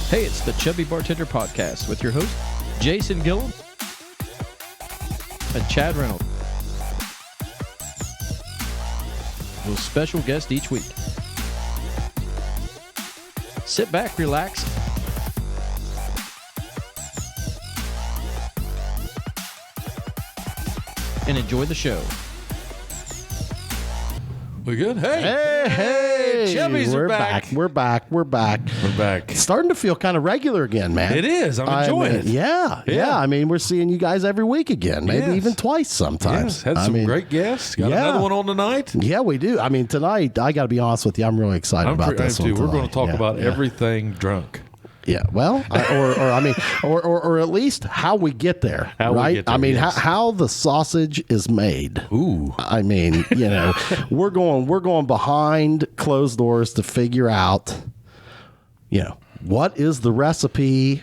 Hey, it's the Chubby Bartender Podcast with your host, Jason Gillum and Chad Reynolds. With a special guest each week. Sit back, relax, and enjoy the show. We good? Hey, Chubbies are back. We're back. It's starting to feel kind of regular again, man. It is. I'm enjoying it. Yeah. I mean, we're seeing you guys every week again, maybe even twice sometimes. Yes. Had some great guests. Got another one on tonight. Yeah, we do. I mean, tonight, I got to be honest with you, I'm really excited about this one. We're going to talk about everything drunk. Yeah, well, or at least how we get there, right? I mean, how the sausage is made. Ooh, I mean, we're going behind closed doors to figure out, what is the recipe?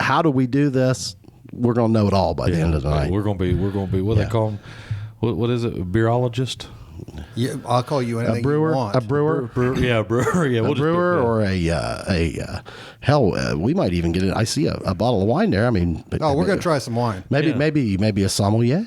How do we do this? We're going to know it all by the end of the night. We're going to be what they call them. What is it? A beerologist? Yeah, I'll call you anything a brewer, you want. A brewer. Yeah, a brewer. Yeah, a brewer or hell, we might even get it. I see a bottle of wine there. I mean, we're gonna try some wine. Maybe a sommelier.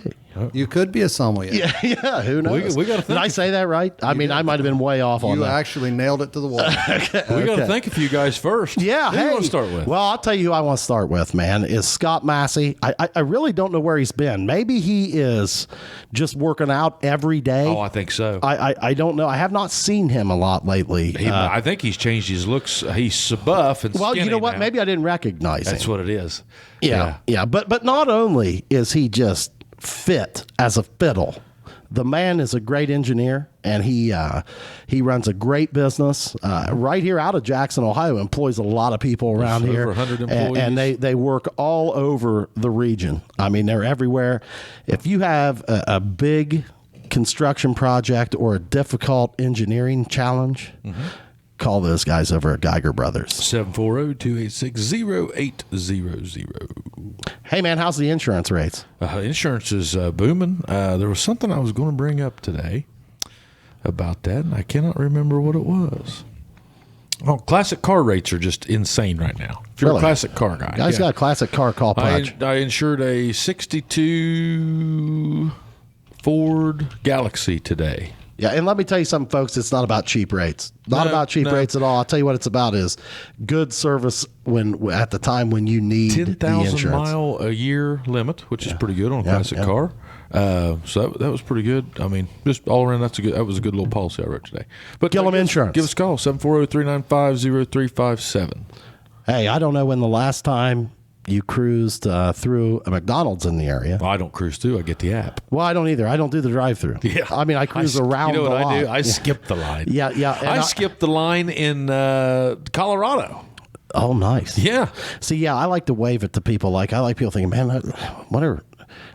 You could be a sommelier. Yeah. Who knows? We gotta think. Did I say that right? I mean, I might have been way off on that. You actually nailed it to the wall. We got to thank of you guys first. Yeah. Who do you want to start with? Well, I'll tell you who I want to start with, man, is Scott Massey. I really don't know where he's been. Maybe he is just working out every day. Oh, I think so. I don't know. I have not seen him a lot lately. I think he's changed his looks. He's so buff and well, skinny you know what? now. Maybe I didn't recognize him. That's what it is. Yeah. But not only is he just fit as a fiddle, the man is a great engineer, and he runs a great business right here out of Jackson, Ohio. Employs a lot of people around here, over 100 employees. and they work all over the region. I mean, they're everywhere. If you have a big construction project or a difficult engineering challenge, call those guys over at Geiger Brothers. 740-286-0800. Hey, man, how's the insurance rates? Insurance is booming. There was something I was going to bring up today about that, and I cannot remember what it was. Oh, classic car rates are just insane right now. If you're a classic car guy. Guys got a classic car, call Pudge. I insured a 62 Ford Galaxy today. Yeah, and let me tell you something, folks. It's not about cheap rates. Not about cheap rates at all. I'll tell you what it's about is good service at the time when you need the insurance. 10,000 mile a year limit, which is pretty good on a classic car. So that was pretty good. I mean, just all around, that was a good little policy I wrote today. But Gillum Insurance. Give us a call, 740-395-0357. Hey, I don't know when the last time you cruised through a McDonald's in the area. Well, I don't cruise through. I get the app. Well, I don't either. I don't do the drive-through. Yeah. I mean, I cruise around You know what the lot. I do? I skip the line. Yeah. I skipped the line in Colorado. Oh, nice. Yeah. See, I like to wave it to people. I like people thinking, man, whatever.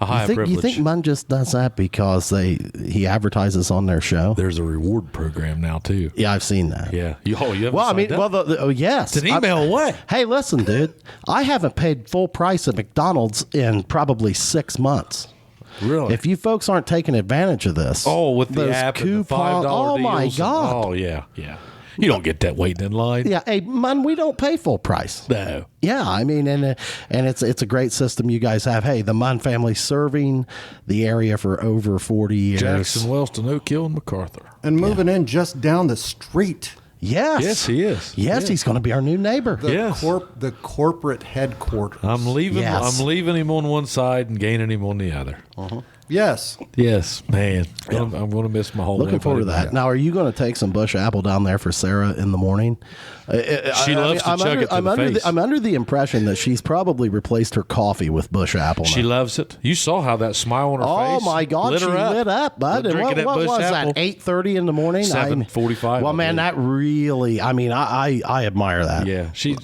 You think Munn just does that because he advertises on their show? There's a reward program now too. Yeah, I've seen that. Yeah. You haven't well, I mean, signed up? yes. It's an email away. Hey, listen, dude. I haven't paid full price at McDonald's in probably 6 months. Really? If you folks aren't taking advantage of this, with the app and the $5 oh deals. my God. Oh yeah. You don't get that waiting in line. Yeah, hey, man, we don't pay full price. No. Yeah, I mean, and it's a great system you guys have. Hey, the Munn family serving the area for over 40 years. Jackson, Wellston, Oak Hill, and MacArthur. And moving in just down the street. Yes, he is. Yes, he's going to be our new neighbor. The corporate headquarters. I'm leaving. Yes. I'm leaving him on one side and gaining him on the other. Yes, man. I'm going to miss my whole. Looking forward to that. Now, are you going to take some bush apple down there for Sarah in the morning? She loves to chug it to the face. I'm under the impression that she's probably replaced her coffee with bush apple. She loves it. You saw how that smile on her face. Oh my God, she lit up, bud. And what was that? 8:30 in the morning. 7:45. Well, man, that really. I mean, I admire that. Yeah, she'd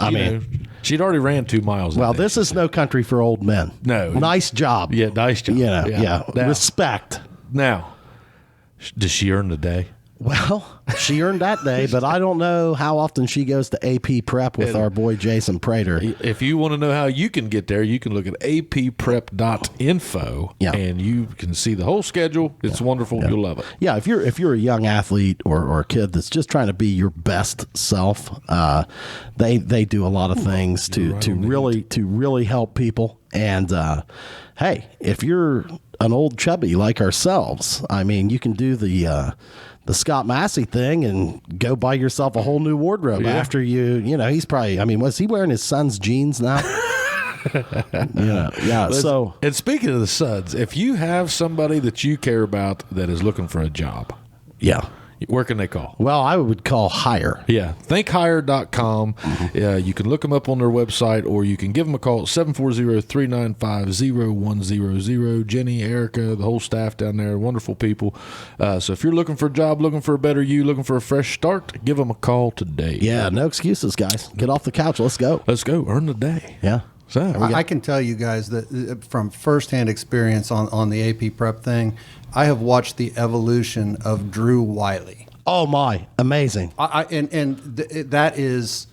already ran 2 miles. Well, this is no country for old men. No, nice job. Yeah, nice job. Yeah. Now, Respect. Now, does she earn the day? Well, she earned that day, but I don't know how often she goes to AP Prep with our boy Jason Prater. If you want to know how you can get there, you can look at apprep.info, and you can see the whole schedule. It's wonderful. You'll love it. Yeah, if you're a young athlete or a kid that's just trying to be your best self, they do a lot of things to really help people. And hey, if you're an old chubby like ourselves, I mean, you can do the Scott Massey thing and go buy yourself a whole new wardrobe after he's probably, I mean, was he wearing his son's jeans now? So, and speaking of the Suds, if you have somebody that you care about that is looking for a job, where can they call? Well, I would call Hire. Yeah, thinkhire.com. You can look them up on their website, or you can give them a call at 740-395-0100. Jenny, Erica, the whole staff down there, wonderful people. So if you're looking for a job, looking for a better you, looking for a fresh start, give them a call today. Yeah, no excuses, guys. Get off the couch. Let's go. Let's go. Earn the day. Yeah. So I can tell you guys that from firsthand experience on the AP Prep thing, I have watched the evolution of Drew Wiley. Oh my, amazing! That is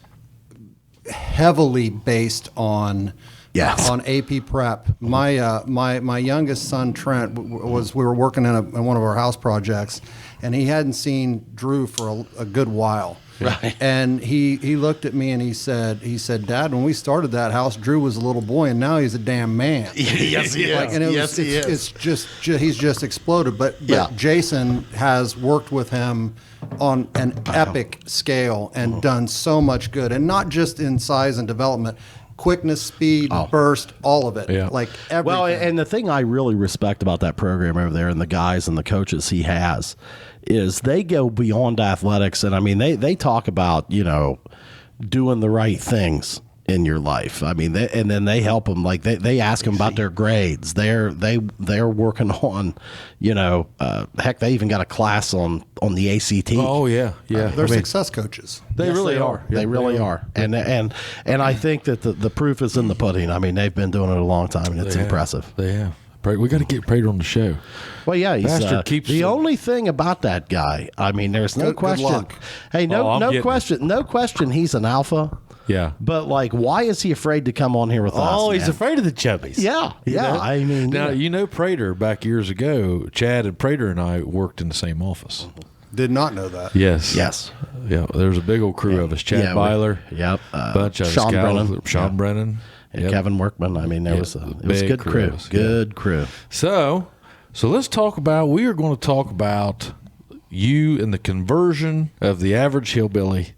heavily based on on AP Prep. My youngest son Trent we were working in one of our house projects, and he hadn't seen Drew for a good while. Right. And he looked at me and he said, Dad, when we started that house, Drew was a little boy and now he's a damn man. Yes, he is. It's just he's just exploded. But Jason has worked with him on an epic scale and done so much good, and not just in size and development. Quickness, speed, burst, all of it. Like everything. Well, and the thing I really respect about that program over there and the guys and the coaches he has is they go beyond athletics. And I mean, they talk about, doing the right things in your life. I mean, and then they help them. Like they ask them about their grades. They're working on, heck, they even got a class on the ACT. Oh yeah. They're success coaches. They really are. They really are. And I think that the proof is in the pudding. I mean, they've been doing it a long time, and it's impressive. They have. We got to get Prater on the show. Well, yeah, he's Bastard keeps the only thing about that guy. I mean, there's no question. Good luck. Hey, no question. He's an alpha. Yeah. But why is he afraid to come on here with us? Oh, he's man? afraid of the chubbies. Yeah. I mean, now Prater back years ago. Chad and Prater and I worked in the same office. Did not know that. Yes. Yeah. There was a big old crew of us. Chad Byler. Yep. Bunch of Sean Brennan. Sean Brennan. And Kevin Workman. I mean, it was a good crew. Good crew. So let's talk about. We are going to talk about you and the conversion of the average hillbilly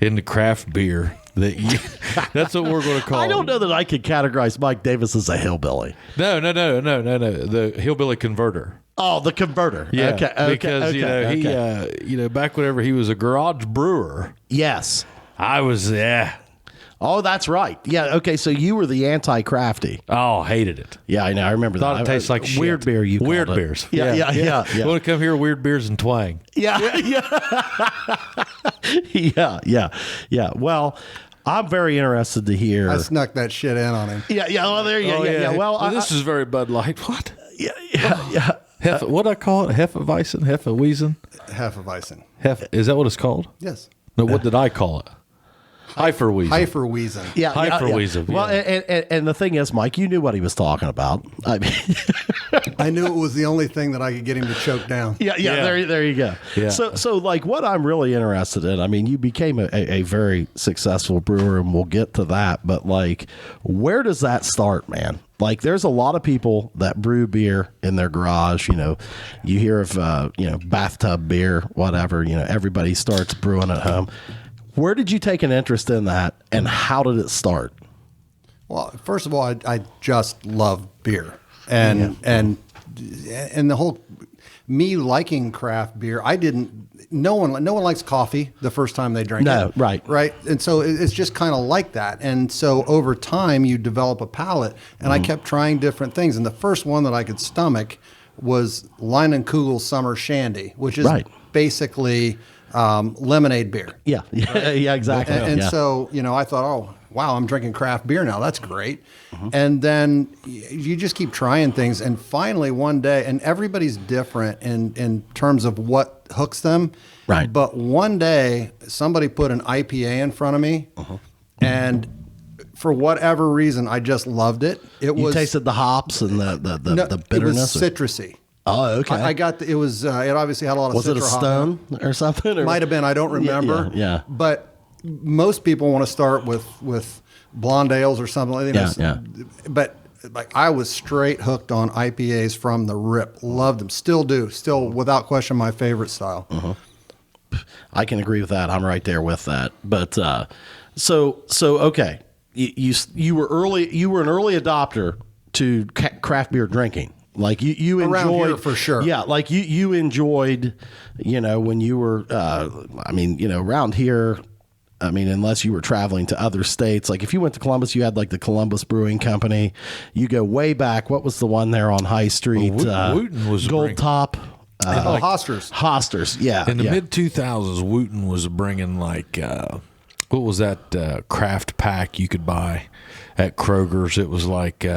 into craft beer. That's what we're going to call. I don't know that I could categorize Mike Davis as a hillbilly. No. The hillbilly converter. Oh, the converter. Yeah. Okay. Because he, back whenever he was a garage brewer. Yes. I was. Oh, that's right. Yeah. Okay. So you were the anti-crafty. Oh, hated it. Yeah, I know. I remember Thought that. it tastes like shit. Weird beer. Weird beers. Yeah. Want to come here? Weird beers and twang. Yeah. Well, I'm very interested to hear. I snuck that shit in on him. Yeah. Well, there you go. Yeah. Well, this is very Bud Light. What? Yeah. What I call it? Hefeweizen? Hefeweizen. Is that what it's called? Yes. No. What did I call it? Hefeweizen. Yeah. Hefeweizen. Well, and the thing is, Mike, you knew what he was talking about. I mean, I knew it was the only thing that I could get him to choke down. Yeah. There you go. Yeah. So like what I'm really interested in, I mean, you became a very successful brewer, and we'll get to that. But like, where does that start, man? Like, there's a lot of people that brew beer in their garage. You hear of bathtub beer, whatever. Everybody starts brewing at home. Where did you take an interest in that, and how did it start? Well, first of all, I just love beer, and the whole me liking craft beer. No one likes coffee the first time they drink it. No, right, and so it's just kind of like that. And so over time, you develop a palate, and I kept trying different things. And the first one that I could stomach was Leinenkugel's Summer Shandy, which is basically lemonade beer. Yeah, exactly. And so I thought, wow, I'm drinking craft beer now. That's great. And then you just keep trying things. And finally one day, and everybody's different in terms of what hooks them. Right. But one day somebody put an IPA in front of me and for whatever reason, I just loved it. You tasted the hops and the bitterness? It was citrusy. Oh, okay. I got it was it obviously had a lot of Was it a Citra hop Stone in it. or something? Or? Might have been. I don't remember. Yeah. But most people want to start with blonde ales or something like that. Yeah. But like I was straight hooked on IPAs from the rip. Loved them. Still do. Still without question my favorite style. I can agree with that. I'm right there with that. But so okay. You were an early adopter to craft beer drinking. Like you Around enjoyed here for sure. Yeah, like you enjoyed, when you were around here, unless you were traveling to other states, like if you went to Columbus, you had like the Columbus Brewing Company. You go way back. What was the one there on High Street? Wooten was Gold Top. Hosters. Hosters, yeah. In the mid 2000s, Wooten was bringing like what was that craft pack you could buy at Kroger's? It was like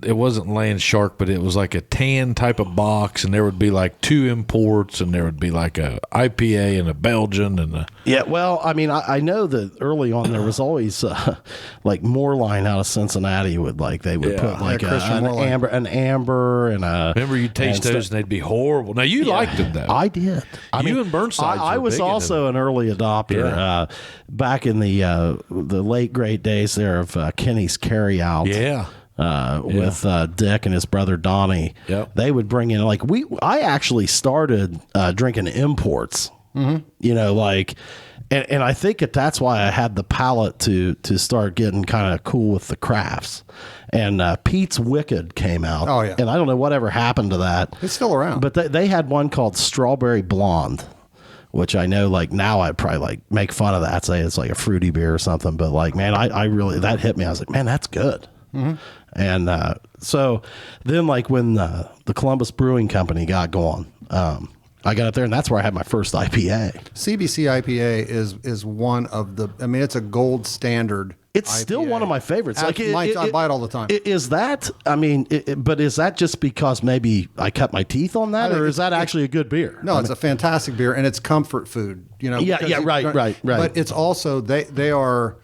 it wasn't Land Shark, but it was like a tan type of box, and there would be like 2 imports, and there would be like a IPA and a Belgian and a Well, I know that early on there was always like Moorline out of Cincinnati would they would put like Christian an amber and a. Remember, you taste those and they'd be horrible. Now you liked them though. I did. You and Burnside. I was also an early adopter back in the late great days there of Kenny's Carryout. Yeah. With Dick and his brother Donnie. Yep. They would bring in I actually started drinking imports. And I think that's why I had the palate to start getting kind of cool with the crafts. And Pete's Wicked came out. Oh, yeah. And I don't know whatever happened to that. It's still around. But they had one called Strawberry Blonde, which I know now I'd probably make fun of that, say it's like a fruity beer or something. But man, I really, that hit me. I was like, man, that's good. And so then when the Columbus Brewing Company got going, I got up there, and that's where I had my first IPA. CBC IPA is one of the. It's a gold standard. It's IPA. still one of my favorites. I buy it all the time. Is that? But is that just because maybe I cut my teeth on that, or is that actually a good beer? No, it's a fantastic beer, and it's comfort food. Yeah, right. But it's also they're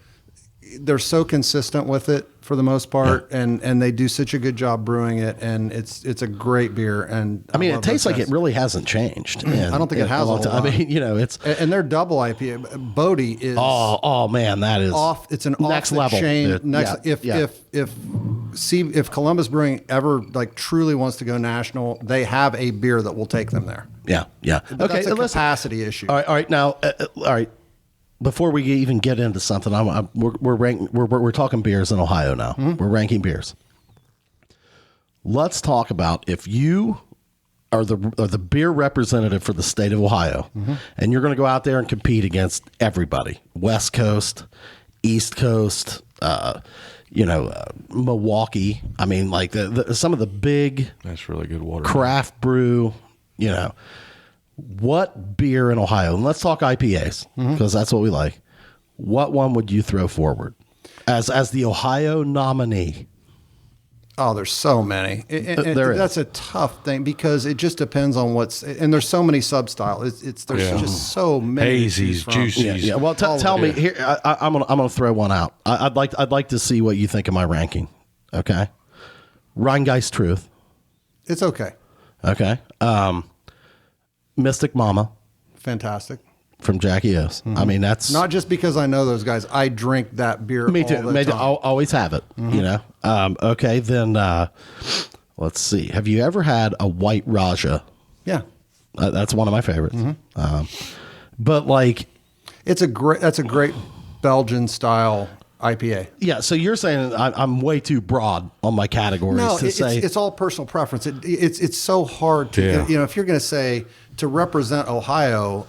so consistent with it for the most part, and they do such a good job brewing it, and it's a great beer. And it tastes like it really hasn't changed. I don't think it has a whole lot. It's and their double IPA, Bodie is oh man, that is off. It's an next level. Chain, dude. If Columbus Brewing ever truly wants to go national, they have a beer that will take them there. Yeah. But Okay, that's a capacity issue. All right. Now, all right. Before we even get into something, we're talking beers in Ohio now. We're ranking beers. Let's talk about if you are the beer representative for the state of Ohio, and you're going to go out there and compete against everybody, West Coast, East Coast, Milwaukee. Some of the big That's really good water. craft brew, what beer in Ohio, and let's talk IPAs because that's what we like. What one would you throw forward as the Ohio nominee? Oh, there's so many. That's a tough thing because it just depends on and there's so many sub-styles. There's just so many. Hazies, juicies. Yeah. Well, tell me here. I'm gonna throw one out. I'd like to see what you think of my ranking. Okay, Rheingeist Truth. It's okay. Okay. Mystic Momma. Fantastic. From Jackie O's. That's not just because I know those guys. I drink that beer. Me too. All the time. I'll always have it. Okay, then let's see. Have you ever had a White Raja? Yeah, that's one of my favorites. But that's a great Belgian style IPA. Yeah, so you're saying I'm way too broad on my categories No, to say it's all personal preference. It's so hard to if you're going to say to represent Ohio.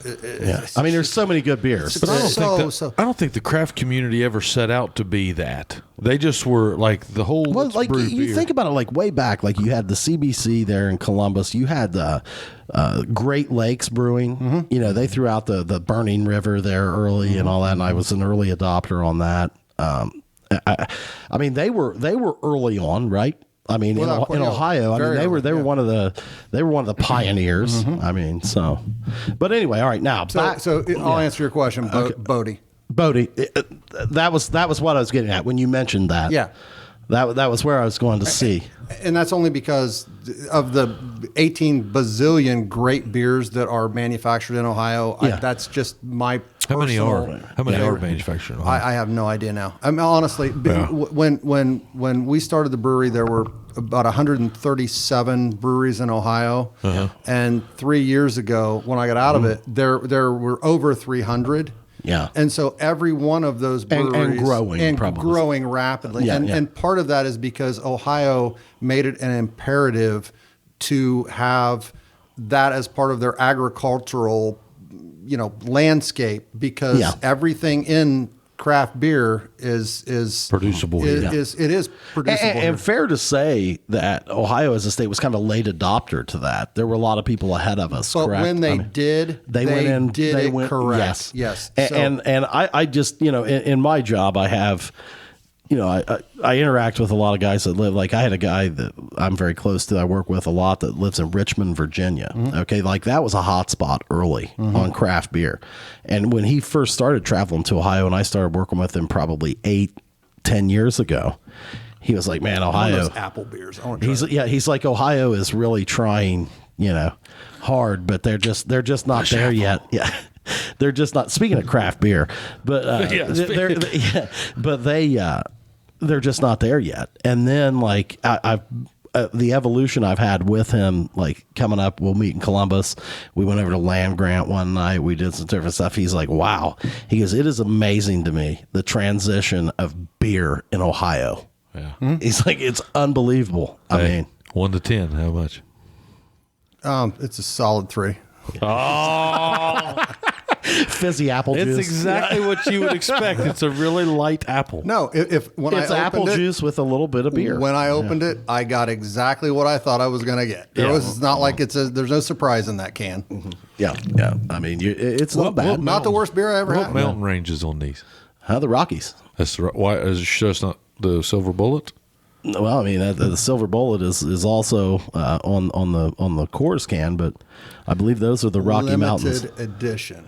I mean, there's so many good beers. But I don't think the craft community ever set out to be that. They just were like the whole. Well, let's like brew you beer. think about it, like way back, like you had the CBC there in Columbus. You had Great Lakes Brewing. You know, they threw out the Burning River there early and all that, and I was an early adopter on that. I mean, they were early on, right? I mean, in Ohio, I mean, they were one of the pioneers. I mean, so, but anyway, all right, now I'll answer your question, Bodie. That was what I was getting at when you mentioned that. Yeah. That was where I was going to see. And that's only because of the 18 bazillion great beers that are manufactured in Ohio. Yeah. That's just my How many personal. are manufactured? I have no idea now. I mean, honestly, when we started the brewery, there were about 137 breweries in Ohio, and 3 years ago, when I got out of it, there were over 300. Yeah. And so every one of those breweries and growing rapidly. Yeah, and part of that is because Ohio made it an imperative to have that as part of their agricultural, landscape, because everything in craft beer is producible. It is producible. And fair to say that Ohio as a state was kind of a late adopter to that. There were a lot of people ahead of us. But correct? when they went correct. Yes. And I just, in my job, I have, I interact with a lot of guys that live, like I had a guy that I'm very close to, I work with a lot, that lives in Richmond, Virginia. Okay. Like that was a hot spot early on craft beer. And when he first started traveling to Ohio and I started working with him probably 8-10 years ago, he was like, man, Ohio, those apple beers. He's like, Ohio is really trying, hard, but they're just not there yet. Yeah. They're just not, speaking of craft beer, but they're just not there yet. And then like I've the evolution I've had with him, like coming up, we'll meet in Columbus. We went over to Land Grant one night. We did some different stuff. He's like, wow. He goes, it is amazing to me, the transition of beer in Ohio. Yeah. He's like, it's unbelievable. I mean, 1 to 10, how much? It's a solid 3. Oh, fizzy apple juice. it's exactly what you would expect. It's a really light apple. No, when It's I apple opened it, juice with a little bit of beer. When I opened it, I got exactly what I thought I was going to get. It's not like there's no surprise in that can. Yeah. I mean, it's not bad. Not the worst beer I ever What had. mountain ranges on these? The Rockies. That's why is it sure it's not the Silver Bullet? Well, I mean, the Silver Bullet is also on the Coors can, but I believe those are the Rocky Mountains. Limited edition.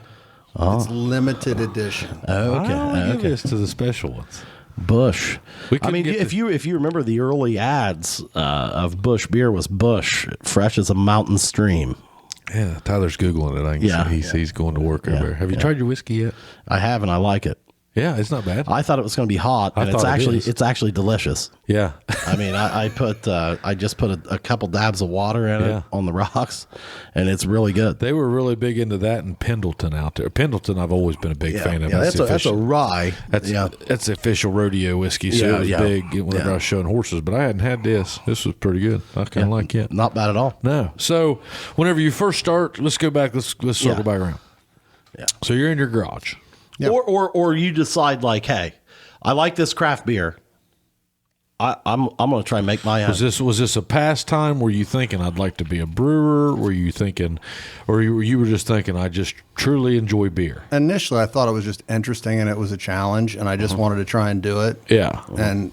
It's limited edition. Okay. I give this to the special ones. Bush. We I couldn't mean, get if you remember the early ads of Bush beer was Bush, fresh as a mountain stream. Yeah, Tyler's Googling it. I can see he's going to work over there. Have you tried your whiskey yet? I haven't. I like it. Yeah, it's not bad. I thought it was going to be hot, and it's actually delicious. Yeah. I mean, I just put a couple dabs of water in it on the rocks, and it's really good. They were really big into that in Pendleton out there. Pendleton, I've always been a big fan of. Yeah, that's a rye. That's the official rodeo whiskey, so it was big whenever I was showing horses. But I hadn't had this. This was pretty good. I kind of like it. Not bad at all. No. So whenever you first start, let's go back. Let's circle back around. Yeah. So you're in your garage. Yep. Or you decide like, hey, I like this craft beer. I'm going to try and make my own. Was this a pastime? Were you thinking I'd like to be a brewer? Were you thinking, or you were just thinking I just truly enjoy beer? Initially, I thought it was just interesting and it was a challenge, and I just wanted to try and do it. Yeah. And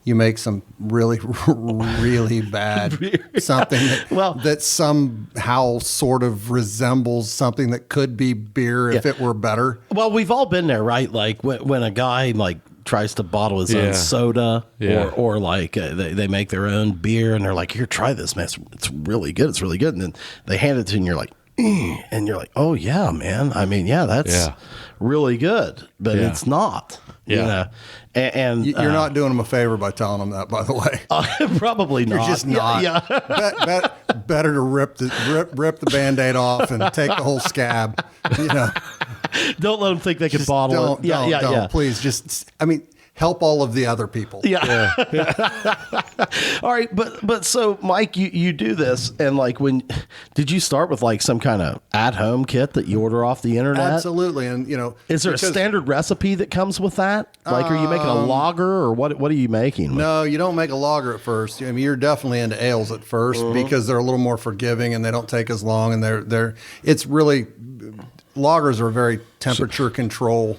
you make some really, really bad something that somehow sort of resembles something that could be beer if it were better. Well, we've all been there, right? Like when a guy like tries to bottle his own soda, or like they make their own beer, and they're like, "Here, try this, man. It's really good. It's really good." And then they hand it to you, and you're like, and you're like, "Oh yeah, man. I mean, that's really good," but it's not. Yeah. And you're not doing them a favor by telling them that, by the way. Probably not. You're just not. Yeah. Better to rip the Band-Aid off and take the whole scab. Don't let them think they can bottle it. Don't. Please, help all of the other people. Yeah. All right, but so Mike, you do this, and like, when did you start with like some kind of at-home kit that you order off the internet? Absolutely, and is there a standard recipe that comes with that? Like, are you making a lager, or what are you making? No, you don't make a lager at first. I mean, you're definitely into ales at 1st because they're a little more forgiving and they don't take as long, and it's really, lagers are very temperature control.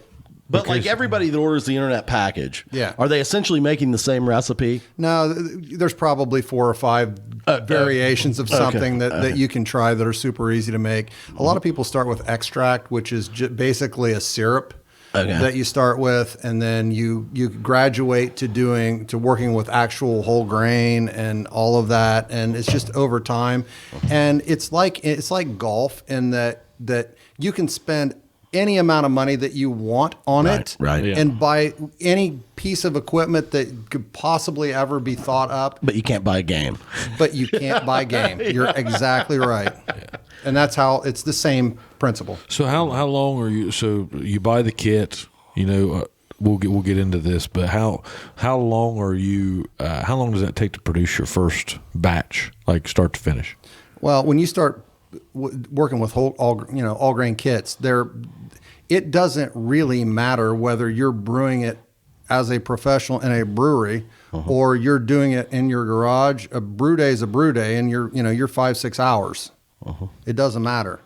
But like everybody that orders the internet package, are they essentially making the same recipe? No, there's probably 4 or 5 variations of something that you can try that are super easy to make. A lot of people start with extract, which is basically a syrup that you start with, and then you graduate to working with actual whole grain and all of that, and it's just over time. And it's like golf in that you can spend any amount of money that you want on it, and buy any piece of equipment that could possibly ever be thought up. But you can't buy a game. But you can't buy game. You're exactly right. And that's how it's the same principle. So how long are you? So you buy the kit. We'll get into this, but how long are you? How long does that take to produce your first batch, like start to finish? Well, when you start working with all grain kits, it doesn't really matter whether you're brewing it as a professional in a brewery or you're doing it in your garage. A brew day is a brew day, and you're 5-6 hours. It doesn't matter.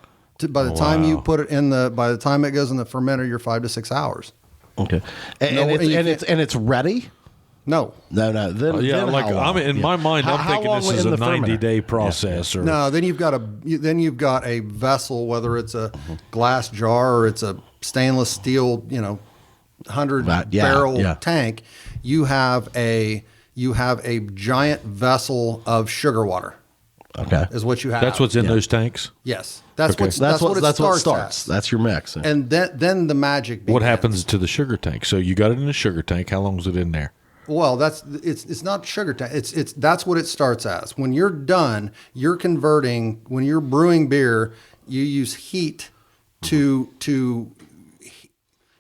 By the time you put it by the time it goes in the fermenter, you're 5 to 6 hours. Okay, and it's ready. No. Then in my mind, I'm thinking this is a 90-day process. Yeah. No, then you've got a vessel, whether it's a glass jar or it's a stainless steel, 100-barrel tank. You have a giant vessel of sugar water. Okay, is what you have. That's what's in those tanks. Yes, that's what it starts. That's your mix, and then the magic begins. What happens to the sugar tank? So you got it in a sugar tank. How long is it in there? Well, it's not sugar tank. That's what it starts as. When you're done, you're converting. When you're brewing beer, you use heat to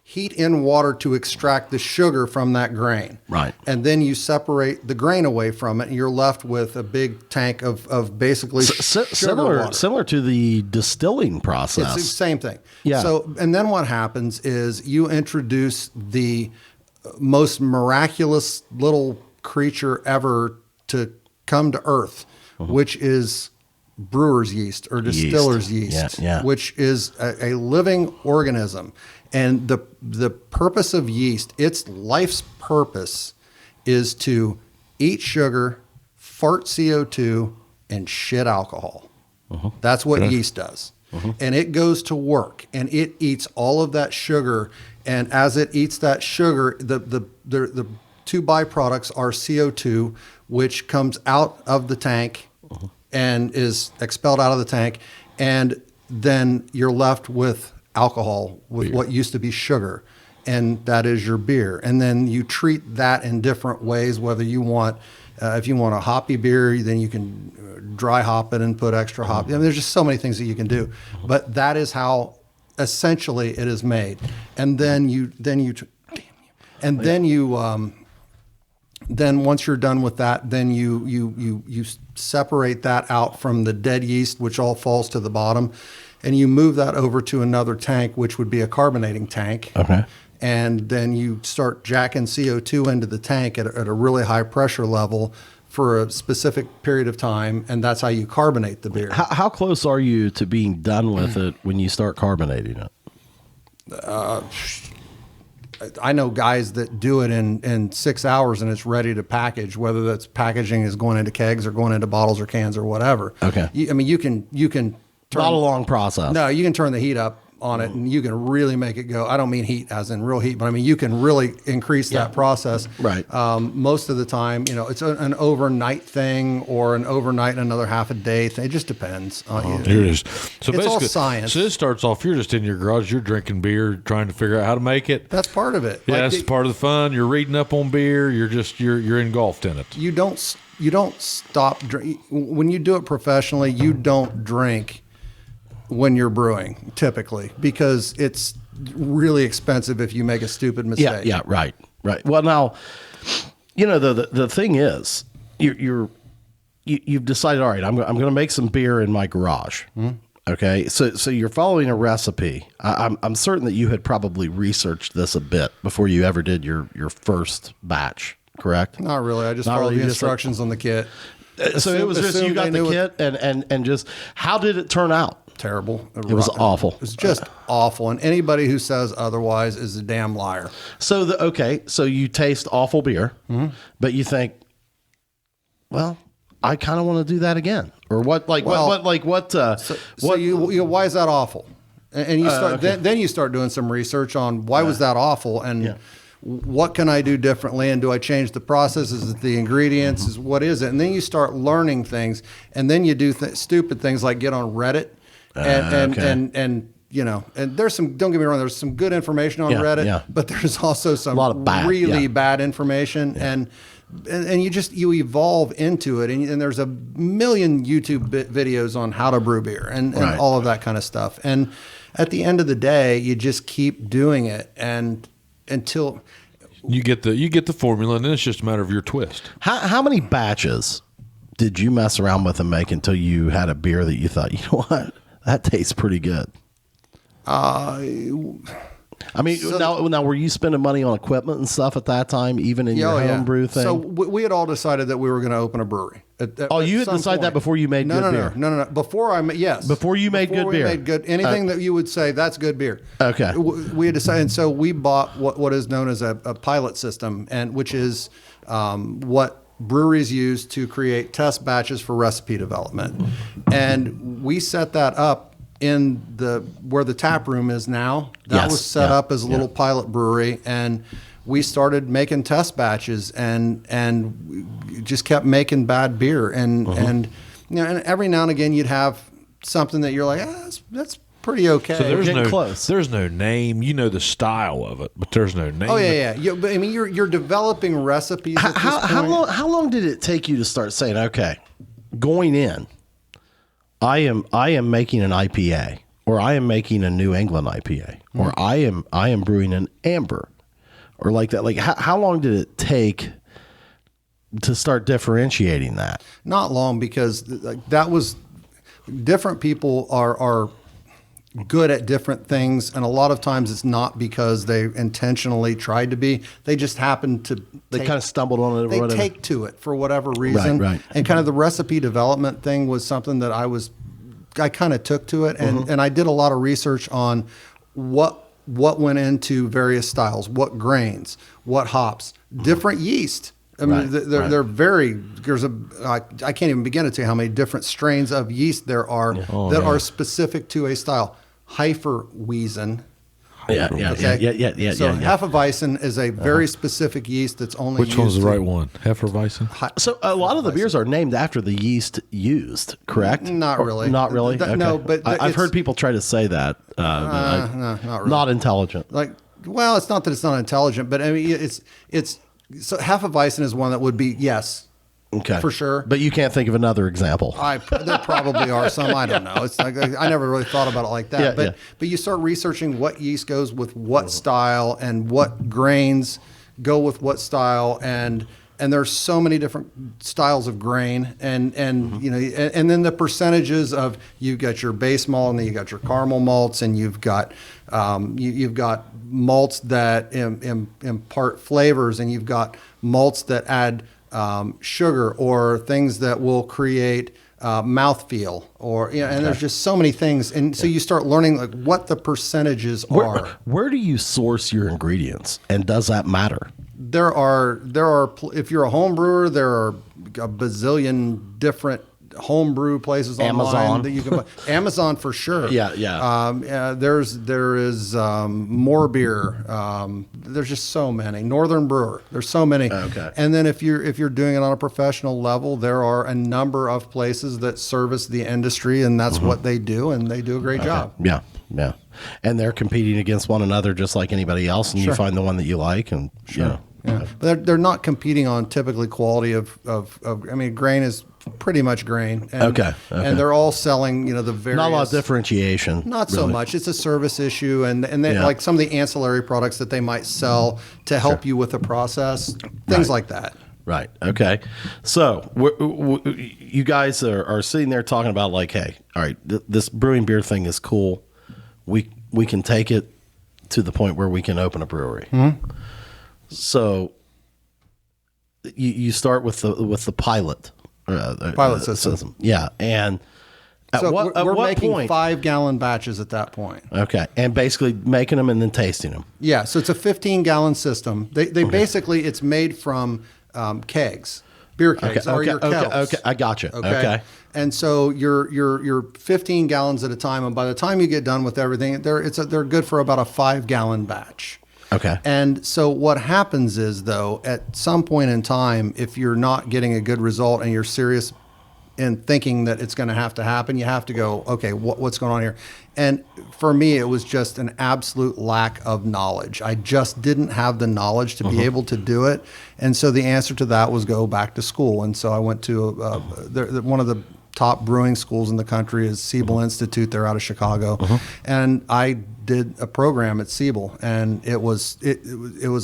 heat in water to extract the sugar from that grain. Right. And then you separate the grain away from it, and you're left with a big tank of basically sugar water. Similar to the distilling process. It's the same thing. Yeah. So, and then what happens is you introduce the most miraculous little creature ever to come to earth, which is brewer's yeast or distiller's yeast, which is a living organism. And the purpose of yeast, its life's purpose, is to eat sugar, fart CO2, and shit alcohol. That's what yeast does. And it goes to work, and it eats all of that sugar. And as it eats that sugar, the two byproducts are CO2, which comes out of the tank and is expelled out of the tank. And then you're left with alcohol, with what used to be sugar, and that is your beer. And then you treat that in different ways, whether you want, if you want a hoppy beer, then you can dry hop it and put extra hop. I mean, there's just so many things that you can do, but that is how essentially it is made. And then then once you're done with that, then you separate that out from the dead yeast, which all falls to the bottom, and you move that over to another tank, which would be a carbonating tank. Okay. And then you start jacking CO2 into the tank at a really high pressure level for a specific period of time, and that's how you carbonate the beer. How close are you to being done with it when you start carbonating it? I know guys that do it in 6 hours and it's ready to package, whether that's packaging is going into kegs or going into bottles or cans or whatever. Okay. You can not a long process. No, you can turn the heat up on it and you can really make it go. I don't mean heat as in real heat, but I mean you can really increase that process. Right. Most of the time, it's an overnight thing or an overnight and another half a day thing. It just depends. Here it is. So it's all science. So this starts off, you're just in your garage, you're drinking beer, trying to figure out how to make it. That's part of it. Yeah, that's part of the fun. You're reading up on beer. You're engulfed in it. You don't stop drink when you do it professionally. You don't drink when you're brewing, typically, because it's really expensive if you make a stupid mistake. Yeah, right. Right. Well, now, the thing is, you've decided, all right, I'm going to make some beer in my garage. Okay. So you're following a recipe. I'm certain that you had probably researched this a bit before you ever did your first batch, correct? Not really. I just followed the instructions on the kit. So it was just you got the kit and just how did it turn out? Terrible. It was awful. It was just awful. And anybody who says otherwise is a damn liar. So so you taste awful beer, but you think, well, I kind of want to do that again, or what? Like what? So you why is that awful? And you start then you start doing some research on why was that awful and what can I do differently, and do I change the process? Is it the ingredients? Is what is it? And then you start learning things, and then you do stupid things like get on Reddit and there's some, don't get me wrong, there's some good information on Reddit, but there's also some a lot of bad, bad information and you evolve into it, and there's a million YouTube videos on how to brew beer and all of that kind of stuff. And at the end of the day, you just keep doing it and until you get the formula, and then it's just a matter of your twist. How many batches did you mess around with and make until you had a beer that you thought, you know what, that tastes pretty good? I mean, now, were you spending money on equipment and stuff at that time, even in your homebrew thing? So we had all decided that we were going to open a brewery. You had decided that before you made good beer? No. Before you made good beer. Anything that you would say, that's good beer. Okay. We had decided, and so we bought what is known as a pilot system, and which is what breweries use to create test batches for recipe development. And we set that up in where the tap room is now. That was set up as a little pilot brewery, and we started making test batches and we just kept making bad beer and and every now and again you'd have something that you're like, that's pretty okay. So there's no name. You know the style of it, but there's no name. Oh yeah. But I mean, you're developing recipes. How long did it take you to start saying, okay, going in, I am making an IPA, or I am making a New England IPA, or I am brewing an amber, or like that? Like how long did it take to start differentiating that? Not long, because that was different people are good at different things, and a lot of times it's not because they intentionally tried to be. They just happened to. They kind of stumbled on it. Or they whatever. Take to it for whatever reason. Right. And kind of the recipe development thing was something that I kind of took to it, and I did a lot of research on what went into various styles, what grains, what hops, different yeast. I mean, they're very. I can't even begin to tell you how many different strains of yeast there are are specific to a style. Hefeweizen. So Hefeweizen is a very specific yeast that's only. Which one's the right one? Hefeweizen. So a lot of the beers are named after the yeast used, correct? Not really. Not really. No, but I've heard people try to say that. No, not really. Not intelligent. Well, it's not that it's not intelligent, but I mean, it's. So Hefeweizen is one that would be okay, for sure. But you can't think of another example. There probably are some. I don't know. It's like I never really thought about it like that. But you start researching what yeast goes with what style and what grains go with what style, and there's so many different styles of grain, and then the percentages of, you've got your base malt, and then you got your caramel malts, and you've got malts that impart flavors, and you've got malts that add sugar, or things that will create mouthfeel, and there's just so many things, and so you start learning what the percentages are. Where do you source your ingredients, and does that matter? There are if you're a home brewer, there are a bazillion different homebrew places online Amazon that you can buy. Amazon for sure. There is More Beer. There's just so many. Northern Brewer. There's so many. Okay. And then if you're doing it on a professional level, there are a number of places that service the industry, and that's what they do, and they do a great job. Yeah. And they're competing against one another just like anybody else, and you find the one that you like, and Yeah. But they're not competing on typically quality of I mean, grain is pretty much grain. And, Okay. And they're all selling, the various. Not a lot of differentiation. Not so really. much. It's a service issue, and they like some of the ancillary products that they might sell to help you with the process, things like that. Right. Okay. So you guys are sitting there talking about like, hey, all right, this brewing beer thing is cool. We can take it to the point where we can open a brewery. Mm-hmm. So you start with the pilot system. Yeah, and at So what we're making point? 5-gallon batches at that point. Okay, and basically making them and then tasting them. Yeah, so it's a 15-gallon system. They basically, it's made from kegs, beer kegs, or your kettles. Okay, I got you. Okay. And so you're 15 gallons at a time, and by the time you get done with everything, they're good for about a 5-gallon batch. Okay. And so what happens is, though, at some point in time, if you're not getting a good result and you're serious in thinking that it's going to happen, you have to go, okay, what's going on here? And for me, it was just an absolute lack of knowledge. I just didn't have the knowledge to be able to do it. And so the answer to that was go back to school. And so I went to one of the top brewing schools in the country is Siebel Institute. They're out of Chicago. And I did a program at Siebel, and it was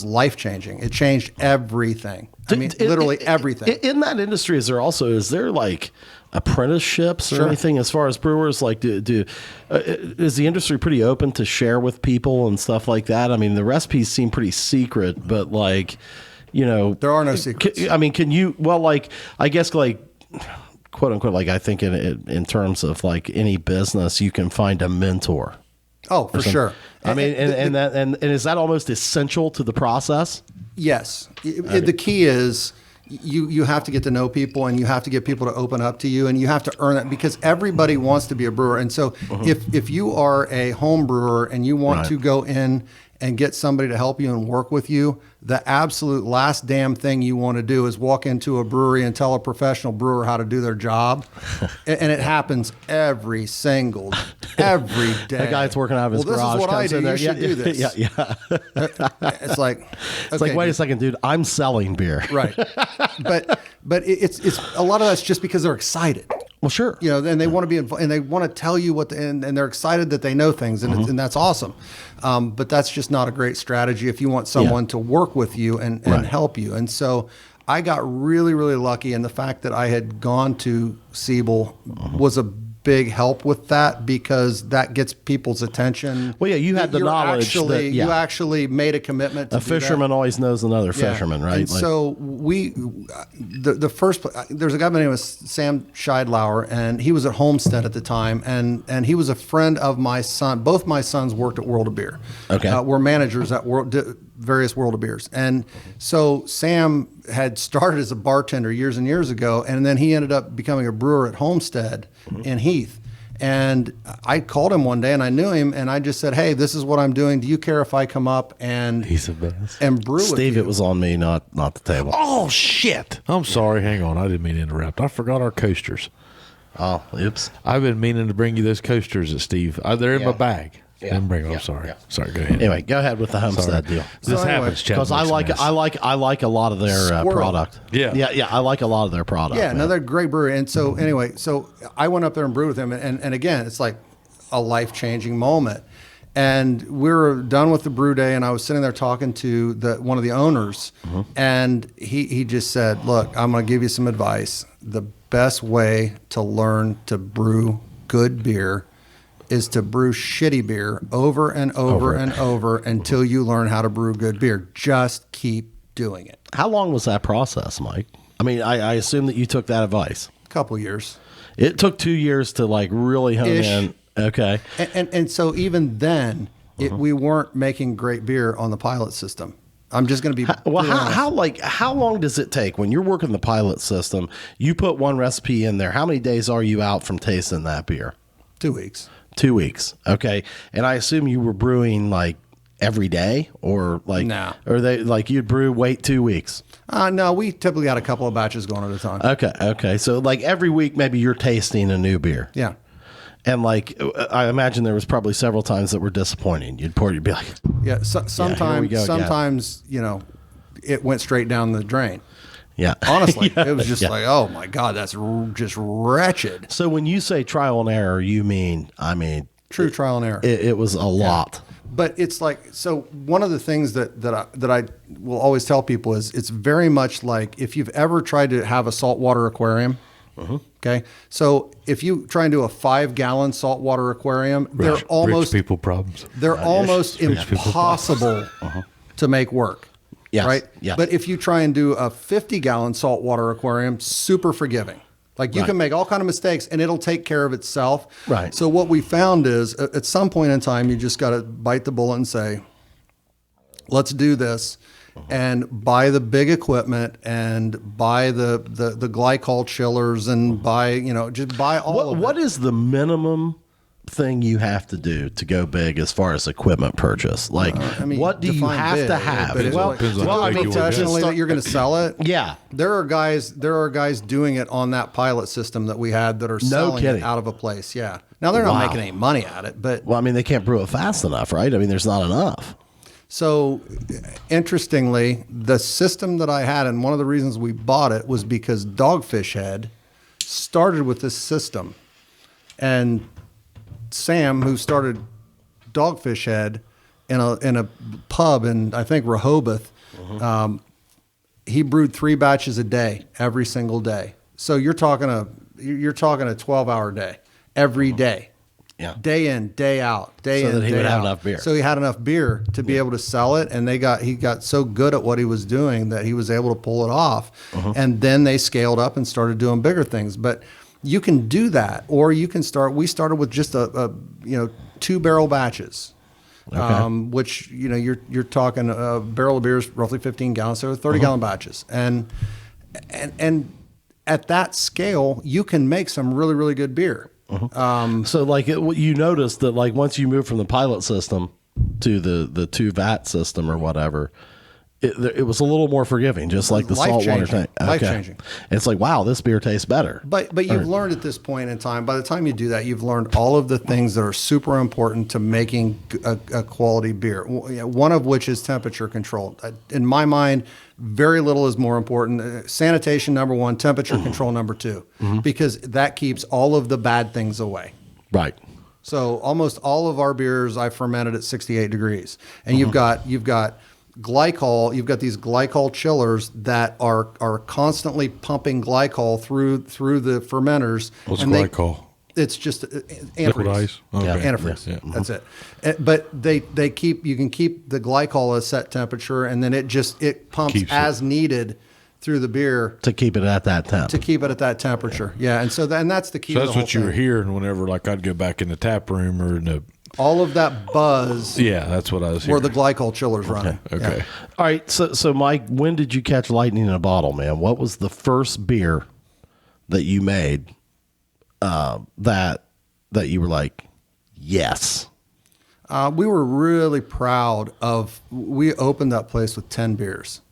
life-changing. It changed everything. I mean, literally everything. In that industry, is there like apprenticeships or anything as far as brewers? Like, is the industry pretty open to share with people and stuff like that? I mean, the recipes seem pretty secret, but like, there are no secrets. Can you? Well, like, I guess like, quote unquote, like I think in terms of like any business, you can find a mentor. Oh, for sure. I mean, and is that almost essential to the process? Yes. The key is you have to get to know people, and you have to get people to open up to you, and you have to earn that, because everybody wants to be a brewer. And so if you are a home brewer and you want to go in and get somebody to help you and work with you, the absolute last damn thing you want to do is walk into a brewery and tell a professional brewer how to do their job. And it happens every day. The guy that's working out of his garage this is what I comes do. in there. You should do this. Yeah. It's like, It's like, wait a second, dude. I'm selling beer. Right. But it's a lot of that's just because they're excited. Well, sure. And they want to be involved, and they want to tell you and they're excited that they know things, and and that's awesome. But that's just not a great strategy if you want someone to work with you and help you. And so I got really, really lucky, and the fact that I had gone to Siebel was a big help with that, because that gets people's attention. Well, yeah, you had the knowledge. You actually made a commitment to a fisherman always knows another fisherman, right? And so there's a guy by the name of Sam Scheidlauer, and he was at Homestead at the time, and he was a friend of my son. Both my sons worked at World of Beer. Okay. Were managers at various World of Beers. And so Sam had started as a bartender years and years ago, and then he ended up becoming a brewer at Homestead in Heath. And I called him one day, and I knew him, and I just said, hey, this is what I'm doing. Do you care if I come up and He's the best. and brew with Steve, you? it was on me, not the table. Oh, shit. I'm sorry. Hang on. I didn't mean to interrupt. I forgot our coasters. Oh, oops. I've been meaning to bring you those coasters, Steve. They're in my bag. Yeah. Didn't bring them. I'm sorry. Sorry, go ahead. Anyway, go ahead with the Homestead deal. This happens, Chad. Because I like a lot of their product. Yeah. I like a lot of their product. Yeah, man. another great brewery. And so anyway, so I went up there and brewed with him, and again, it's like a life-changing moment. And we were done with the brew day, and I was sitting there talking to one of the owners, and he just said, look, I'm going to give you some advice. The best way to learn to brew good beer is to brew shitty beer over and over and over until you learn how to brew good beer. Just keep doing it. How long was that process, Mike? I mean, I assume that you took that advice. A couple years. It took 2 years to like really hone Ish. in. Okay. And so even then, we weren't making great beer on the pilot system. I'm just going to be how long does it take when you're working the pilot system? You put one recipe in there. How many days are you out from tasting that beer? 2 weeks. 2 weeks. Okay. And I assume you were brewing like every day, or like, No. or they like you'd wait 2 weeks. No, we typically got a couple of batches going at a time. Okay. So like every week, maybe you're tasting a new beer. Yeah. And like, I imagine there was probably several times that were disappointing. You'd be like, Yeah. here we Sometimes, go again. it went straight down the drain. Yeah. Honestly, Yeah, it was just like, oh my God, that's just wretched. So when you say trial and error, you mean, True trial and error. it was a lot. But it's like, so one of the things that I will always tell people is it's very much like if you've ever tried to have a saltwater aquarium. Okay. So if you try and do a 5-gallon saltwater aquarium, they're almost rich people problems. They're almost impossible to make work. Yes. Right. Yeah. But if you try and do a 50-gallon saltwater aquarium, super forgiving. Like you can make all kind of mistakes and it'll take care of itself. Right. So what we found is at some point in time, you just got to bite the bullet and say, let's do this. And buy the big equipment and buy the glycol chillers and buy, just buy all of it. What is the minimum thing you have to do to go big as far as equipment purchase? Like, what do you define have big, to have? but it's Well, depends on how big you want to professionally that you're going to sell it. Yeah. There are guys doing it on that pilot system that we had that are selling kidding. it out of a place. Yeah. Now they're not Wow. making any money at it, but Well, they can't brew it fast enough, right? There's not enough. so interestingly, the system that I had, and one of the reasons we bought it was because Dogfish Head started with this system. And Sam, who started Dogfish Head in a pub in, I think, Rehoboth, he brewed 3 batches a day, every single day. So you're talking a 12-hour day, every day. Yeah. Day in, day out, So that he would have enough beer. So he had enough beer to be able to sell it, and he got so good at what he was doing that he was able to pull it off. And then they scaled up and started doing bigger things. But you can do that, or you can start. We started with just a 2-barrel batches, which you're talking a barrel of beer is roughly 15 gallons, so 30-gallon batches, and at that scale, you can make some really, really good beer. So like you noticed that like once you move from the pilot system to the 2-vat system or whatever, it was a little more forgiving, just like the saltwater thing. Life-changing. It's like, wow, this beer tastes better. But you've learned at this point in time, by the time you do that, you've learned all of the things that are super important to making a quality beer. One of which is temperature control. In my mind, very little is more important. Sanitation, number 1, temperature control, number 2, because that keeps all of the bad things away. Right. So almost all of our beers I fermented at 68 degrees. And you've got glycol, you've got these glycol chillers that are constantly pumping glycol through the fermenters. What's and glycol? It's just antifreeze. Liquid ice? Okay. Antifreeze. Yeah. That's it. But you can keep the glycol at a set temperature, and then it pumps Keeps as needed through the beer To keep it at that temp. to keep it at that temperature. Yeah, and that's the key. So to that's the whole what you were thing. hearing whenever, like, I'd go back in the tap room or in the. All of that buzz Yeah, that's what I was were hearing. the glycol chillers running. Okay. Yeah. All right. So Mike, when did you catch lightning in a bottle, man? What was the first beer that you made that you were like, yes? We were really proud of. We opened that place with 10 beers,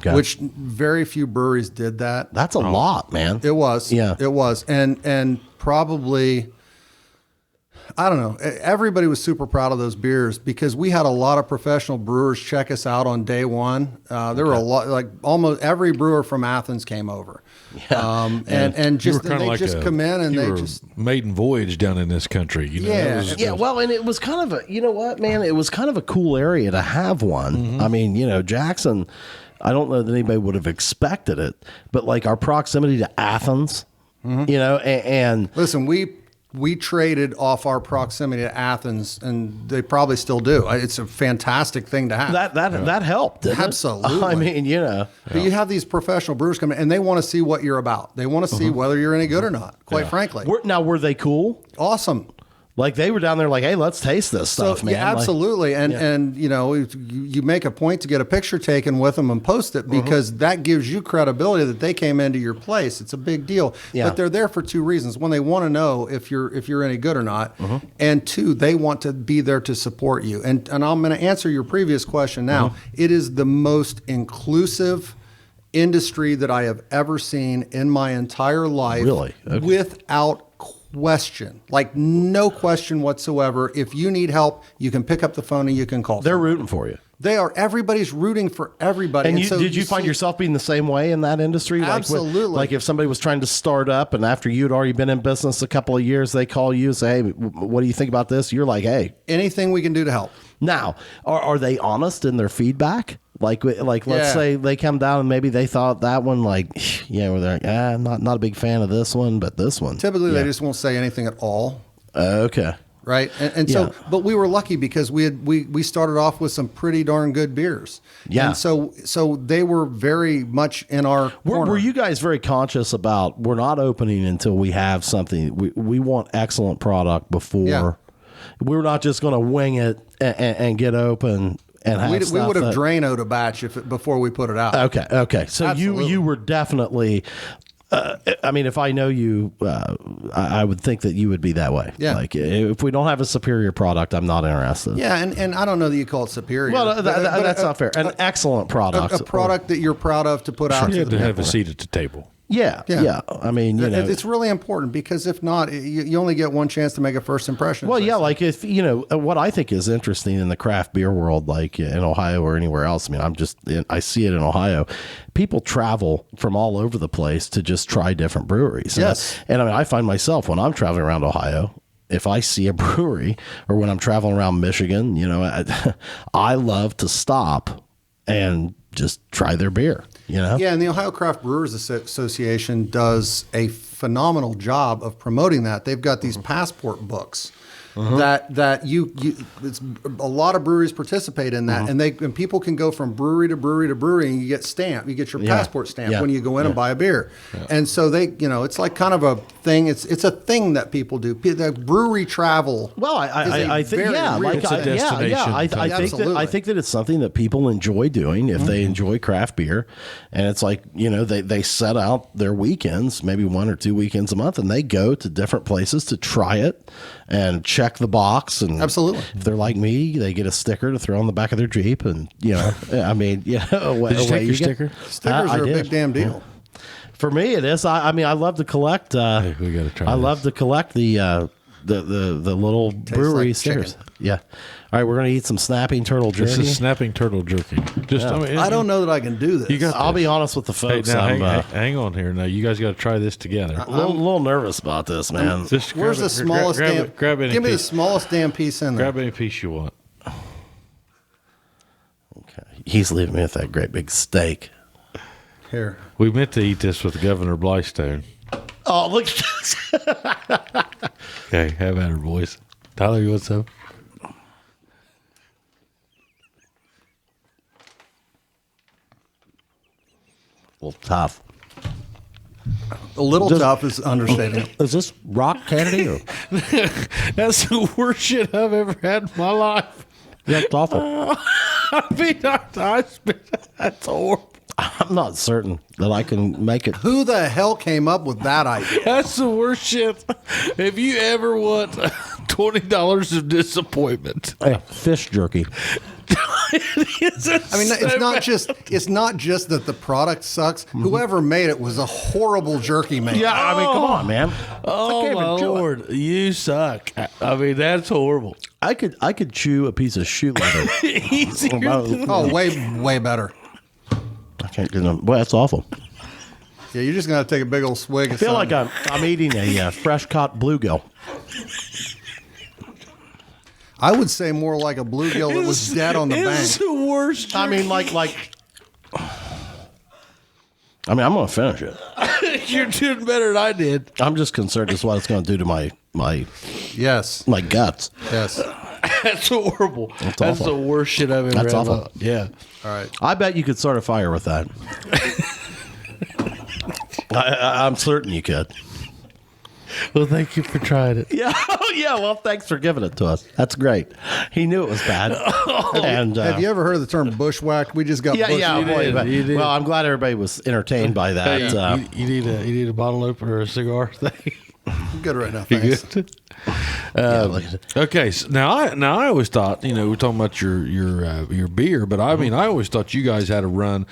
which very few breweries did that. That's a lot, man. It was, Yeah. it was, and probably, I don't know. Everybody was super proud of those beers because we had a lot of professional brewers check us out on day one. There were a lot, like almost every brewer from Athens came over. Yeah. And You were just kinda they like just come in and you they were just maiden voyage down in this country. You know, Yeah. Yeah, well, and it was kind of a, you know what, man, it was kind of a cool area to have one. I mean, Jackson, I don't know that anybody would have expected it, but like our proximity to Athens, and listen. We traded off our proximity to Athens, and they probably still do. It's a fantastic thing to have. that helped. Didn't it? Absolutely. I mean, But you have these professional brewers come in, and they want to see what you're about. They want to see whether you're any good or not, quite frankly. were they cool? Awesome. Like they were down there like, hey, let's taste this stuff, man. Yeah, Like, absolutely. And you make a point to get a picture taken with them and post it because that gives you credibility that they came into your place. It's a big deal. Yeah. But they're there for 2 reasons. One, they want to know if you're any good or not. And 2, they want to be there to support you. And I'm going to answer your previous question now. It is the most inclusive industry that I have ever seen in my entire life. Really? Okay. Without question, like no question whatsoever. If you need help, you can pick up the phone and you can call. they're someone. rooting for you. They are. Everybody's rooting for everybody. And so did you find yourself being the same way in that industry? Absolutely. Like if somebody was trying to start up and after you'd already been in business a couple of years, they call you and say, hey, what do you think about this? You're like, hey. Anything we can do to help. Now, are they honest in their feedback? Like let's say they come down and maybe they thought that one, like, they're like, not a big fan of this one, but this one. Typically, they just won't say anything at all. Okay. Right. And so, but we were lucky because we started off with some pretty darn good beers. Yeah. And so they were very much in our corner. Were you guys very conscious about, we're not opening until we have something, we want excellent product before. Yeah. We're not just going to wing it and get open and have we stuff would have that, Drano to batch before we put it out. Okay. So Absolutely. you were definitely, I mean, if I know you, I would think that you would be that way. Yeah. Like if we don't have a superior product, I'm not interested. Yeah, and I don't know that you call it superior. Well, that's not fair. An excellent product. A product that you're proud of to put out. You To have the to have a people. seat at the table. Yeah. I mean, it's really important because if not, you only get one chance to make a first impression. Well, yeah, like if, what I think is interesting in the craft beer world, like in Ohio or anywhere else, I mean, I see it in Ohio. People travel from all over the place to just try different breweries. Yes. And I mean, I find myself when I'm traveling around Ohio, if I see a brewery or when I'm traveling around Michigan, I love to stop and just try their beer. Yeah, and the Ohio Craft Brewers Association does a phenomenal job of promoting that. They've got these passport books that you it's a lot of breweries participate in that, and people can go from brewery to brewery to brewery, and you get your passport stamp when you go in and buy a beer. And so they, it's like kind of a thing. It's a thing that people do. The brewery travel. Well, I think it's a destination. I think that it's something that people enjoy doing if they enjoy craft beer, and it's like they set out their weekends, maybe 1 or 2 weekends a month, and they go to different places to try it and check the box. And absolutely, if they're like me, they get a sticker to throw on the back of their Jeep, and I mean, Did you take your sticker? Stickers are a big damn deal. For me, it is. I mean, I love to collect. We got to try. I love to collect the little brewery like stickers. chicken. Yeah. All right, we're gonna eat some snapping turtle jerky. This is snapping turtle jerky. I don't know that I can do this. I'll be honest with the folks. Hang on here. Now you guys got to try this together. I'm a little nervous about this, man. Where's the smallest damn? Grab any give me the piece. smallest damn piece in there. Grab any piece you want. Okay. He's leaving me with that great big steak. Here. We meant to eat this with Governor Blystone. Oh, look at this. Okay, have at her, boys. Tyler, you want some? Well, tough. A little tough is understating. Is this rock candy or? That's the worst shit I've ever had in my life. Yeah, it's awful. I mean, that's horrible. I'm not certain that I can make it. Who the hell came up with that idea? That's the worst shit. If you ever want $20 of disappointment, Hey, fish jerky. I mean, it's not just that the product sucks. Whoever made it was a horrible jerky maker. Yeah, I mean, come on, man. oh my Lord, you suck. I mean, that's horrible. I could chew a piece of shoe leather. Easier. Oh, way better. I can't do them. Well, that's awful. Yeah, you're just gonna take a big old swig. I feel like I'm eating a fresh caught bluegill. I would say more like a bluegill that was dead on the bank. It's the worst. I mean, like. I mean, I'm gonna finish it. You're doing better than I did. I'm just concerned as to what it's gonna do to my Yes. guts. Yes. That's horrible. That's awful. the worst shit I've ever That's had. awful. Yeah. All right. I bet you could start a fire with that. I'm certain you could. Well, thank you for trying it. Yeah. Oh, yeah. Well, thanks for giving it to us. That's great. He knew it was bad. And Have you ever heard of the term bushwhacked? We just got Yeah, yeah. did, Boy, you did. well, I'm glad everybody was entertained by that. Hey, you need a bottle opener or a cigar thing. I'm good right now. You Thanks. good? Okay, so now I always thought, we're talking about your beer, but I mean I always thought you guys had a run.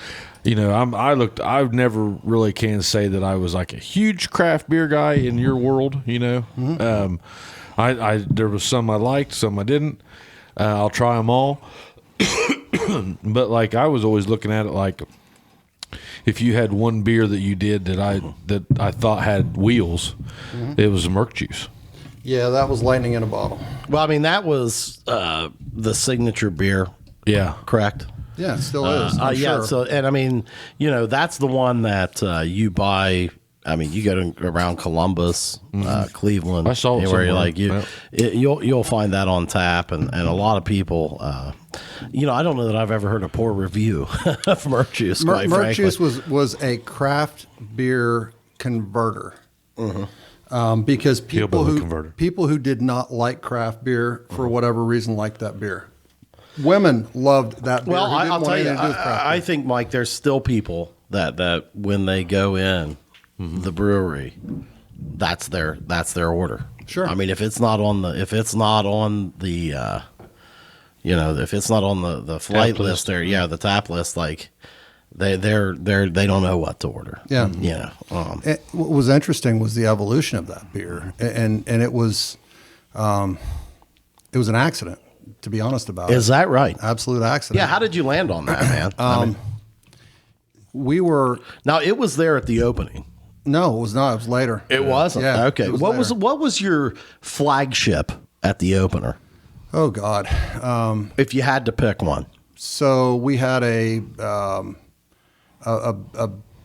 I never really can say that I was like a huge craft beer guy in your world. I there was some I liked, some I didn't. I'll try them all. But like I was always looking at it like if you had one beer that you did that I thought had wheels, it was a Murk Juice. Yeah, that was lightning in a bottle. Well, I mean, that was the signature beer. Yeah. Correct. Yeah, it still is. I'm Yeah. sure. So, and I mean, that's the one that you buy. I mean, you go around Columbus, Cleveland. I saw it where you're somewhere. like you'll find that on tap, and a lot of people. I don't know that I've ever heard a poor review of Murk Juice. Quite Murk frankly. Juice was a craft beer converter. Because people who did not like craft beer for whatever reason liked that beer. Women loved that beer. Well, who didn't I'll want tell you, anything to do with craft I beer. think, Mike, there's still people that when they go in the brewery, that's their order. Sure. I mean, if it's not on the flight list there, the tap list, like they don't know what to order. Yeah. What was interesting was the evolution of that beer, and it was an accident, to be honest about it. Is that right? Absolute accident. Yeah. How did you land on that, man? we were? Now it was there at the opening. No, it was not. It was later. It wasn't. Yeah. Okay. it was What later. was your flagship at the opener? Oh God. If you had to pick one. So we had a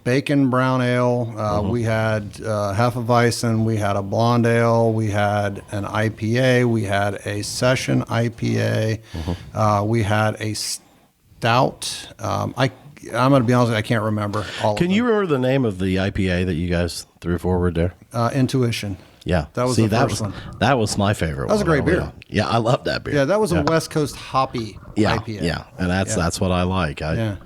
bacon brown ale. We had Hefeweizen. We had a blonde ale. We had an IPA. We had a session IPA. We had a stout. I'm going to be honest, I can't remember all of them. Can you remember the name of the IPA that you guys threw forward there? Intuition. Yeah, That was the first one. That was my favorite. That was a great one. beer. Yeah, I love that beer. Yeah, that was a West Coast hoppy IPA. Yeah, and that's what I like. Yeah.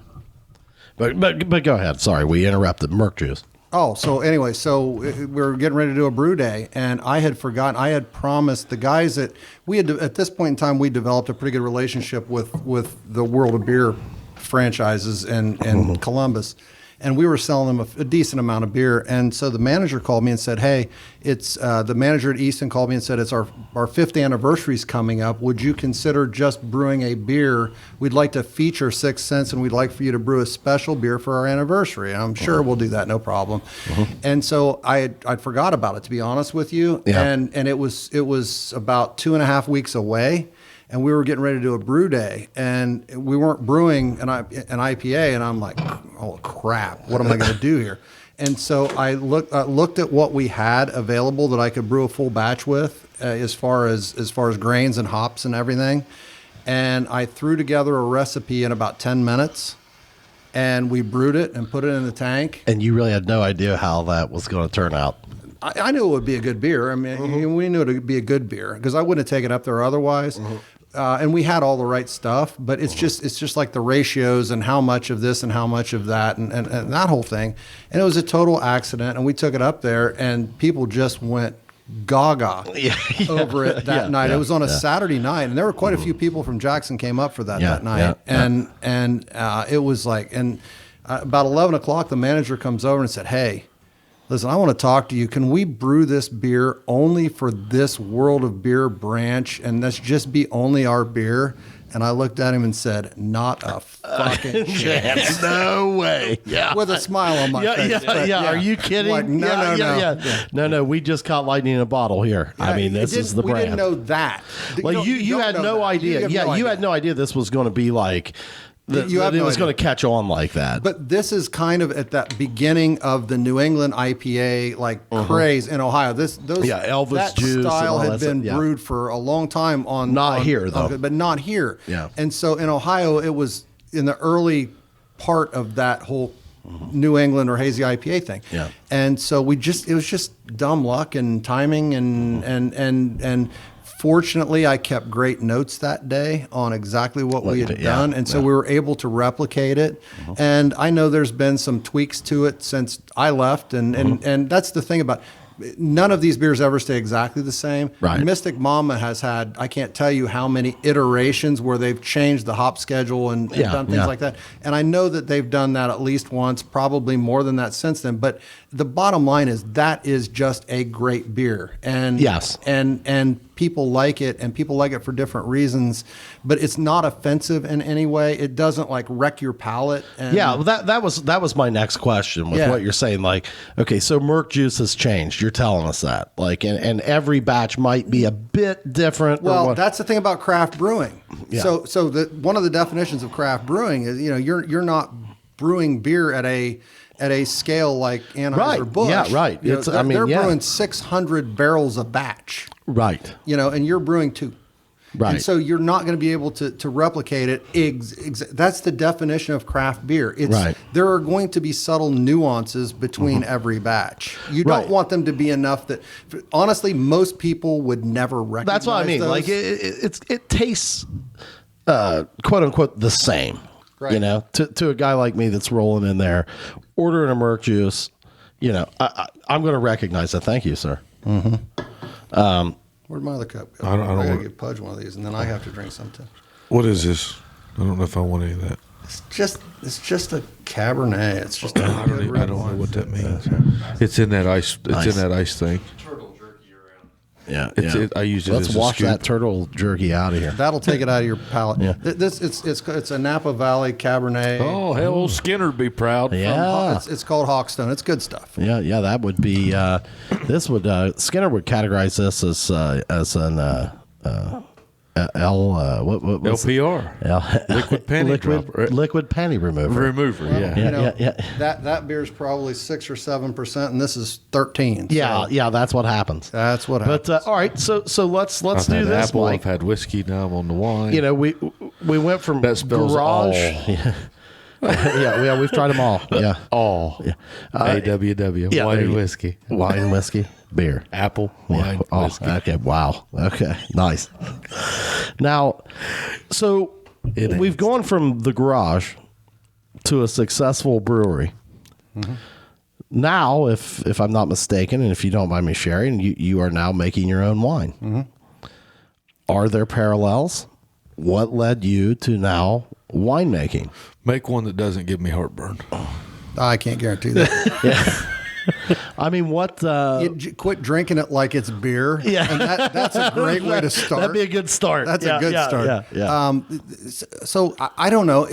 But go ahead. Sorry, we interrupted. Murk Juice. Oh, so anyway, we were getting ready to do a brew day, and I had forgotten. I had promised the guys that we had at this point in time we developed a pretty good relationship with the World of Beer franchises in Columbus, and we were selling them a decent amount of beer. And so the manager called me and said, "Hey, it's the manager at Easton called me and said it's our 5th anniversary's coming up. Would you consider just brewing a beer? We'd like to feature 6 Cents, and we'd like for you to brew a special beer for our anniversary." And I'm sure we'll do that, no problem. And so I'd forgot about it, to be honest with you. Yeah. And it was about 2.5 weeks away. And we were getting ready to do a brew day, and we weren't brewing an IPA. And I'm like, "Oh crap! What am I going to do here?" And so I looked at what we had available that I could brew a full batch with, as far as grains and hops and everything. And I threw together a recipe in about 10 minutes, and we brewed it and put it in the tank. And you really had no idea how that was going to turn out. I knew it would be a good beer. I mean, we knew it would be a good beer because I wouldn't have taken it up there otherwise. And we had all the right stuff, but it's just like the ratios and how much of this and how much of that and that whole thing. And it was a total accident. And we took it up there, and people just went gaga over it that night. It was on a Saturday night, and there were quite a few people from Jackson came up for that night. And it was like, about 11 o'clock, the manager comes over and said, "Hey, listen, I want to talk to you. Can we brew this beer only for this World of Beer branch, and let's just be only our beer?" And I looked at him and said, "Not a fucking chance." No way. Yeah. With a smile on my face. Yeah. Are you kidding? Like, no. We just caught lightning in a bottle here. I mean, this is the brand. We didn't know that. Well, you had no idea. You had no idea this was going to be like. It was going to catch on like that. But this is kind of at that beginning of the New England IPA craze in Ohio. Elvis that Juice style and all had that been stuff. brewed for a long time here though. but not here. Yeah. And so in Ohio, it was in the early part of that whole New England or hazy IPA thing. Yeah. And so it was just dumb luck and timing and fortunately, I kept great notes that day on exactly what we had done, and so we were able to replicate it. And I know there's been some tweaks to it since I left, and that's the thing about none of these beers ever stay exactly the same. Right. Mystic Momma has had, I can't tell you how many iterations where they've changed the hop schedule and done things like that. And I know that they've done that at least once, probably more than that since then. But the bottom line is that is just a great beer. And yes. And people like it, and people like it for different reasons, but it's not offensive in any way. It doesn't like wreck your palate. And Yeah, well, that was my next question with what you're saying. Like, okay, so Murk Juice has changed. You're telling us that, like, and every batch might be a bit different. Well, that's the thing about craft brewing. Yeah. So one of the definitions of craft brewing is, you're not brewing beer at a scale like Anheuser-Busch. Yeah, right. They're brewing 600 barrels a batch. Right. And you're brewing 2. Right. And so you're not going to be able to replicate it. That's the definition of craft beer. There are going to be subtle nuances between every batch. You don't want them to be enough that, honestly, most people would never recognize. That's what I mean. Those. Like it tastes, quote unquote, the same. Right. To a guy like me that's rolling in there, ordering a Murk Juice, I'm going to recognize that. Thank you, sir. Mm-hmm. Where'd my other cup go? I don't gotta know. get Pudge one of these, and then I have to drink some too. What is this? I don't know if I want any of that. It's just a Cabernet. It's just a I don't know what that means. It's in that ice. It's in that ice thing. Turtle jerky around. Yeah. I use it Let's as a wash scoop. that turtle jerky out of here. That'll take it out of your palate. Yeah. It's a Napa Valley Cabernet. Oh, hell, old Skinner'd be proud. Yeah. It's called Hawkstone. It's good stuff. Yeah, that would be. This would Skinner would categorize this as an LPR. Liquid panty dropper. liquid panty remover. Remover, yeah. Yeah. That beer is probably 6 or 7%, and this is 13. Yeah, that's what happens. That's what happens. But all right, so let's I've do had this, apple. Mike. I've had whiskey. Now I'm on the wine. We went from That spells garage. all. Yeah, we've tried them all. Yeah, All. Yeah. AWW. yeah, wine there and you- whiskey. wine, whiskey, beer. Apple. Wine. Oh, Whiskey. okay. Wow. Okay. Nice. Now, so we've gone from the garage to a successful brewery. Mm-hmm. Now, if I'm not mistaken, and if you don't mind me sharing, you are now making your own wine. Mm-hmm. Are there parallels? What led you to now winemaking? Make one that doesn't give me heartburn. I can't guarantee that. I mean, what? Quit drinking it like it's beer. Yeah. And that's a great way to start. That'd be a good start. That's a good start. Yeah. So I don't know.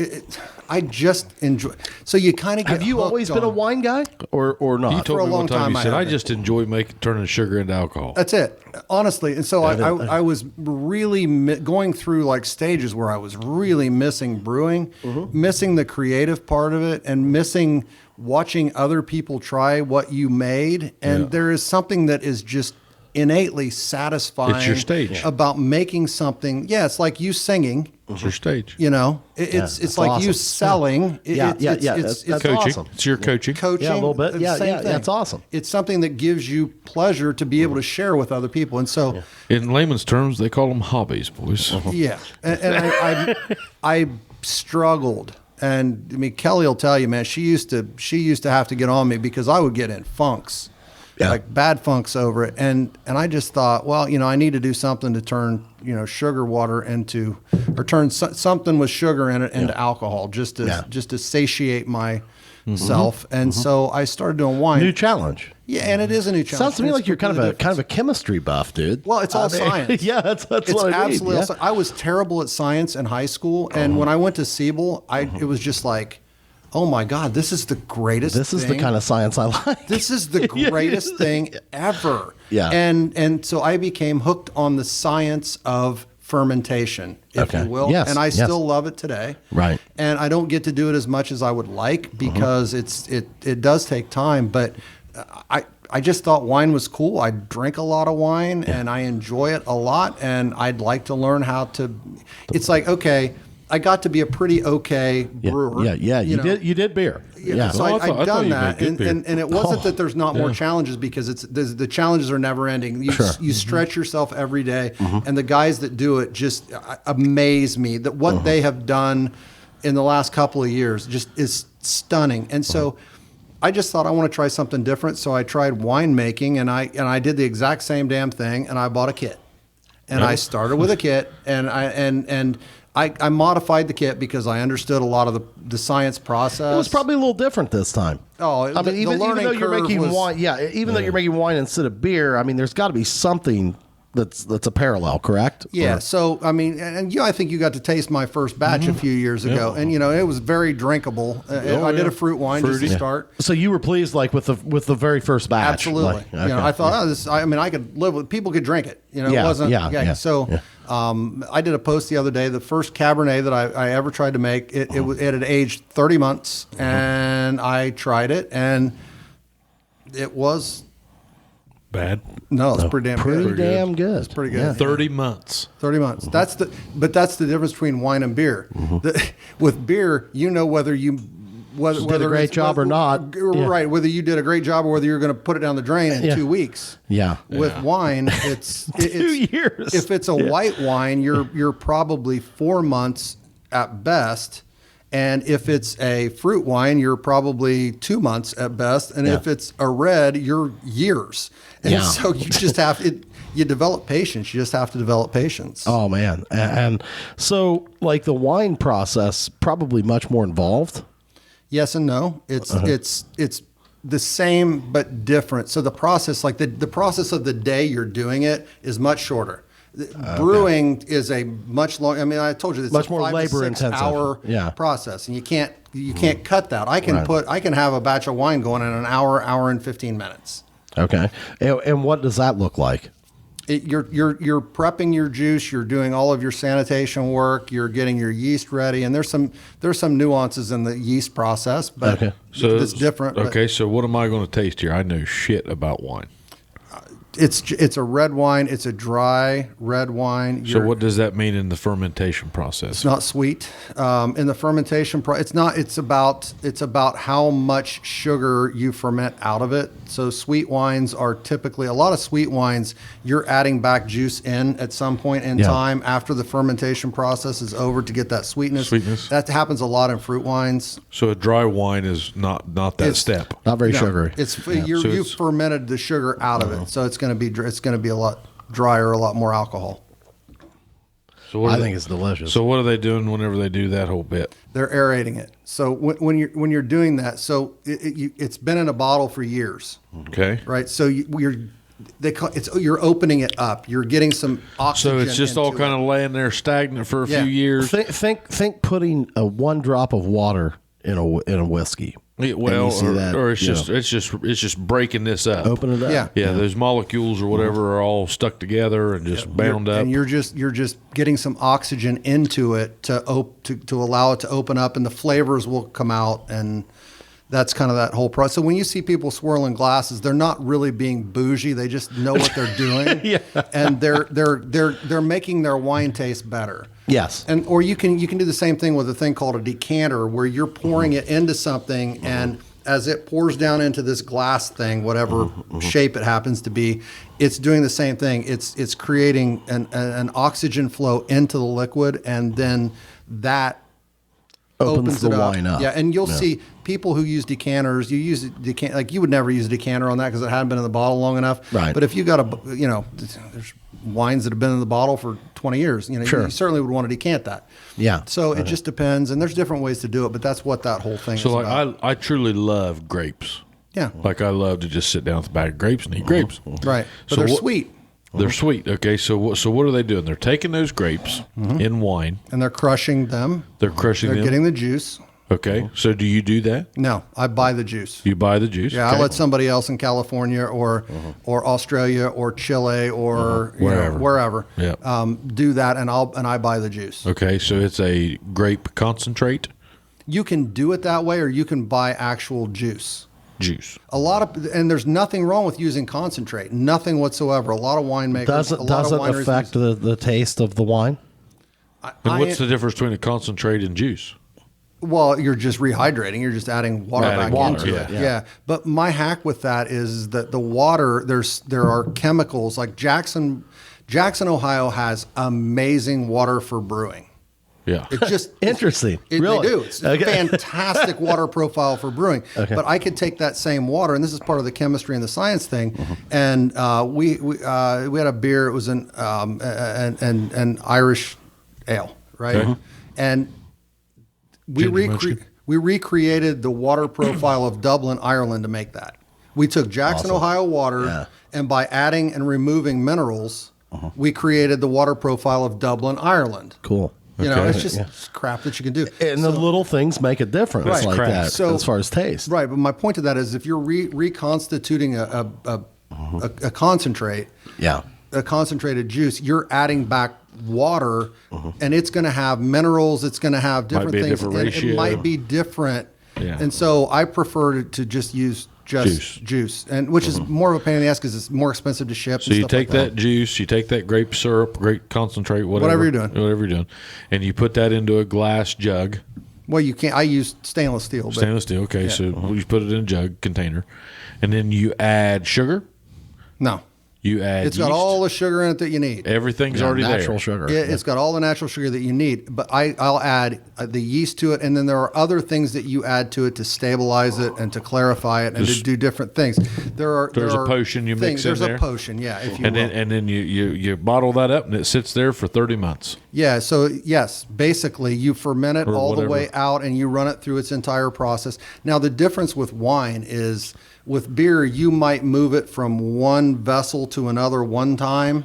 I just enjoy. So you kind of get. Have you hooked always been a on- wine guy, or You not? told a me long one time, time you I said, have I been. just enjoy turning sugar into alcohol. That's it. Honestly. And so I was really going through like stages where I was really missing brewing, missing the creative part of it, and missing watching other people try what you made. And there is something that is just innately satisfying. It's your stage. About making something. Yeah, it's like you singing. It's your stage. It's that's like you awesome. selling. Yeah. It's That's Coaching. awesome. It's your coaching. coaching. Yeah, a little bit. the Yeah, same yeah, thing. that's awesome. It's something that gives you pleasure to be able to share with other people. And so, In layman's terms, they call them hobbies, boys. yeah. And I struggled. And I mean, Kelly will tell you, man, she used to have to get on me because I would get in funks. Yeah. Like bad funks over it. And I just thought, well, I need to do something to turn, sugar water into, or turn something with sugar in it into alcohol just to satiate myself. And so I started doing wine. New challenge. Yeah, and it is a new challenge. Sounds to me It's like you're kind completely of a chemistry buff, dude. Well, it's all science. Yeah, that's It's what I mean. absolutely. Yeah. All science. I was terrible at science in high school, and when I went to Siebel, it was just like, oh my God, this is the greatest. This is the kind of science I like. This is the greatest thing ever. Yeah. And so I became hooked on the science of fermentation, if Okay. you will. Yes, And I yes. still love it today. Right. And I don't get to do it as much as I would like because it does take time. But I just thought wine was cool. I drink a lot of wine and I enjoy it a lot. And I'd like to learn how to. It's like, okay, I got to be a pretty okay brewer. Yeah. You know. did beer. Yeah. So Well, I I'd thought done you that, made good beer. and it wasn't that there's not more challenges because the challenges are never ending. You stretch yourself every day, and the guys that do it just amaze me. That what they have done in the last couple of years just is stunning. And so I just thought I want to try something different. So I tried winemaking, and I did the exact same damn thing, and I bought a kit, and I started with a kit, and I modified the kit because I understood a lot of the science process. It was probably a little different this time. Oh, I mean, the even learning though you're curve making was- wine, even though you're making wine instead of beer, I mean, there's got to be something that's a parallel, correct? Yeah. Or- So I mean, and I think you got to taste my first batch a few years ago, and it was very drinkable. I did a fruit wine just to start. So you were pleased, like with the very first batch. Absolutely. Like, okay. I thought, I could live with. People could drink it. It wasn't. So, I did a post the other day. The first Cabernet that I ever tried to make, it had aged 30 months, and I tried it, and it was. Bad. No, it's pretty damn good. Pretty damn good. It's pretty good. Yeah. 30 months. 30 months. That's the difference between wine and beer. With beer, whether you did a great job or not. Right. Whether you did a great job or whether you're going to put it down the drain in 2 weeks. Yeah. With wine, it's 2 years. If it's a white wine, you're probably 4 months at best. And if it's a fruit wine, you're probably 2 months at best. And if it's a red, you're years. And so you just have you develop patience. You just have to develop patience. Oh man. And so like the wine process, probably much more involved. Yes and no. It's the same but different. So the process, like the process of the day you're doing it, is much shorter. Brewing is a much long. I mean, I told you it's much a more 5 to 6 labor intensive hour process, and you can't cut that. I can have a batch of wine going in an hour and 15 minutes. Okay, and what does that look like? You're prepping your juice. You're doing all of your sanitation work. You're getting your yeast ready, and there's some nuances in the yeast process, but so it's different. Okay, so what am I going to taste here? I know shit about wine. It's a red wine. It's a dry red wine. So what does that mean in the fermentation process? It's not sweet. In the fermentation it's not. It's about how much sugar you ferment out of it. So sweet wines are typically, a lot of sweet wines, you're adding back juice in at some point in time after the fermentation process is over to get that sweetness. That happens a lot in fruit wines. So a dry wine is not that step. Not very sugary. You've fermented the sugar out of it, so it's going to be a lot drier, a lot more alcohol. So I think it's delicious. So what are they doing whenever they do that whole bit? They're aerating it. So when you're doing that, so it's been in a bottle for years. Okay. Right. So you're opening it up. You're getting some oxygen. So it's just all kind of laying there stagnant for a few years. Think putting one drop of water in a whiskey. Or it's just breaking this up. Open it up. Yeah. Those molecules or whatever are all stuck together and just bound up. And you're just getting some oxygen into it to allow it to open up, and the flavors will come out, and that's kind of that whole process. So when you see people swirling glasses, they're not really being bougie. They just know what they're doing, and they're making their wine taste better. Yes. Or you can do the same thing with a thing called a decanter, where you're pouring it into something, and as it pours down into this glass thing, whatever shape it happens to be, it's doing the same thing. It's creating an oxygen flow into the liquid, and then that opens the it up. wine up. Yeah, and you'll see people who use decanters. Like you would never use a decanter on that because it hadn't been in the bottle long enough. Right. But if you got there's wines that have been in the bottle for 20 years. You certainly would want to decant that. Yeah. So it just depends, and there's different ways to do it, but that's what that whole thing is about. I truly love grapes. Yeah. Like I love to just sit down with a bag of grapes and eat grapes. Right. But they're sweet. They're sweet. Okay. So what are they doing? They're taking those grapes in wine. And they're crushing them. They're getting the juice. Okay. So do you do that? No, I buy the juice. You buy the juice? Yeah, okay. I let somebody else in California or Australia or Chile or wherever do that, and I buy the juice. Okay, so it's a grape concentrate? You can do it that way, or you can buy actual juice. And there's nothing wrong with using concentrate. Nothing whatsoever. A lot of winemakers doesn't affect the taste of the wine. And what's the difference between a concentrate and juice? Well, you're just rehydrating. You're just adding water back into it. Yeah. But my hack with that is that the water, there are chemicals like Jackson, Ohio has amazing water for brewing. Yeah. It's just interesting. Really? They do. It's a fantastic water profile for brewing. Okay. But I could take that same water, and this is part of the chemistry and the science thing. And we had a beer. It was an Irish ale, right? Okay. And we recreated the water profile of Dublin, Ireland to make that. We took Jackson, Ohio water, and by adding and removing minerals, we created the water profile of Dublin, Ireland. Cool. You know, Okay. it's just crap that you can do. And the little things make a difference Right. like Crap. that So- as far as taste. Right, but my point to that is if you're reconstituting a concentrate, Yeah. a concentrated juice, you're adding back water, and it's going to have minerals. It's going to have different be a things. different and ratio. it might be different. Yeah. And so I prefer to just use juice, and which is more of a pain in the ass because it's more expensive to ship. So you take that juice, you take that grape syrup, grape concentrate, whatever you're doing, and you put that into a glass jug. Well, you can't. I use stainless steel. But Stainless steel. Okay, so you put it in a jug container, and then you add sugar. no, You add. it's got yeast. all the sugar in it that you need. Everything's already natural there. sugar. It's got all the natural sugar that you need, but I'll add the yeast to it, and then there are other things that you add to it to stabilize it and to clarify it and to do different things. There's a potion you mix in There's there. a potion, yeah. If you And will. then you bottle that up, and it sits there for 30 months. Yeah, so yes, basically you ferment it Or all whatever. the way out and you run it through its entire process. Now the difference with wine is with beer you might move it from one vessel to another one time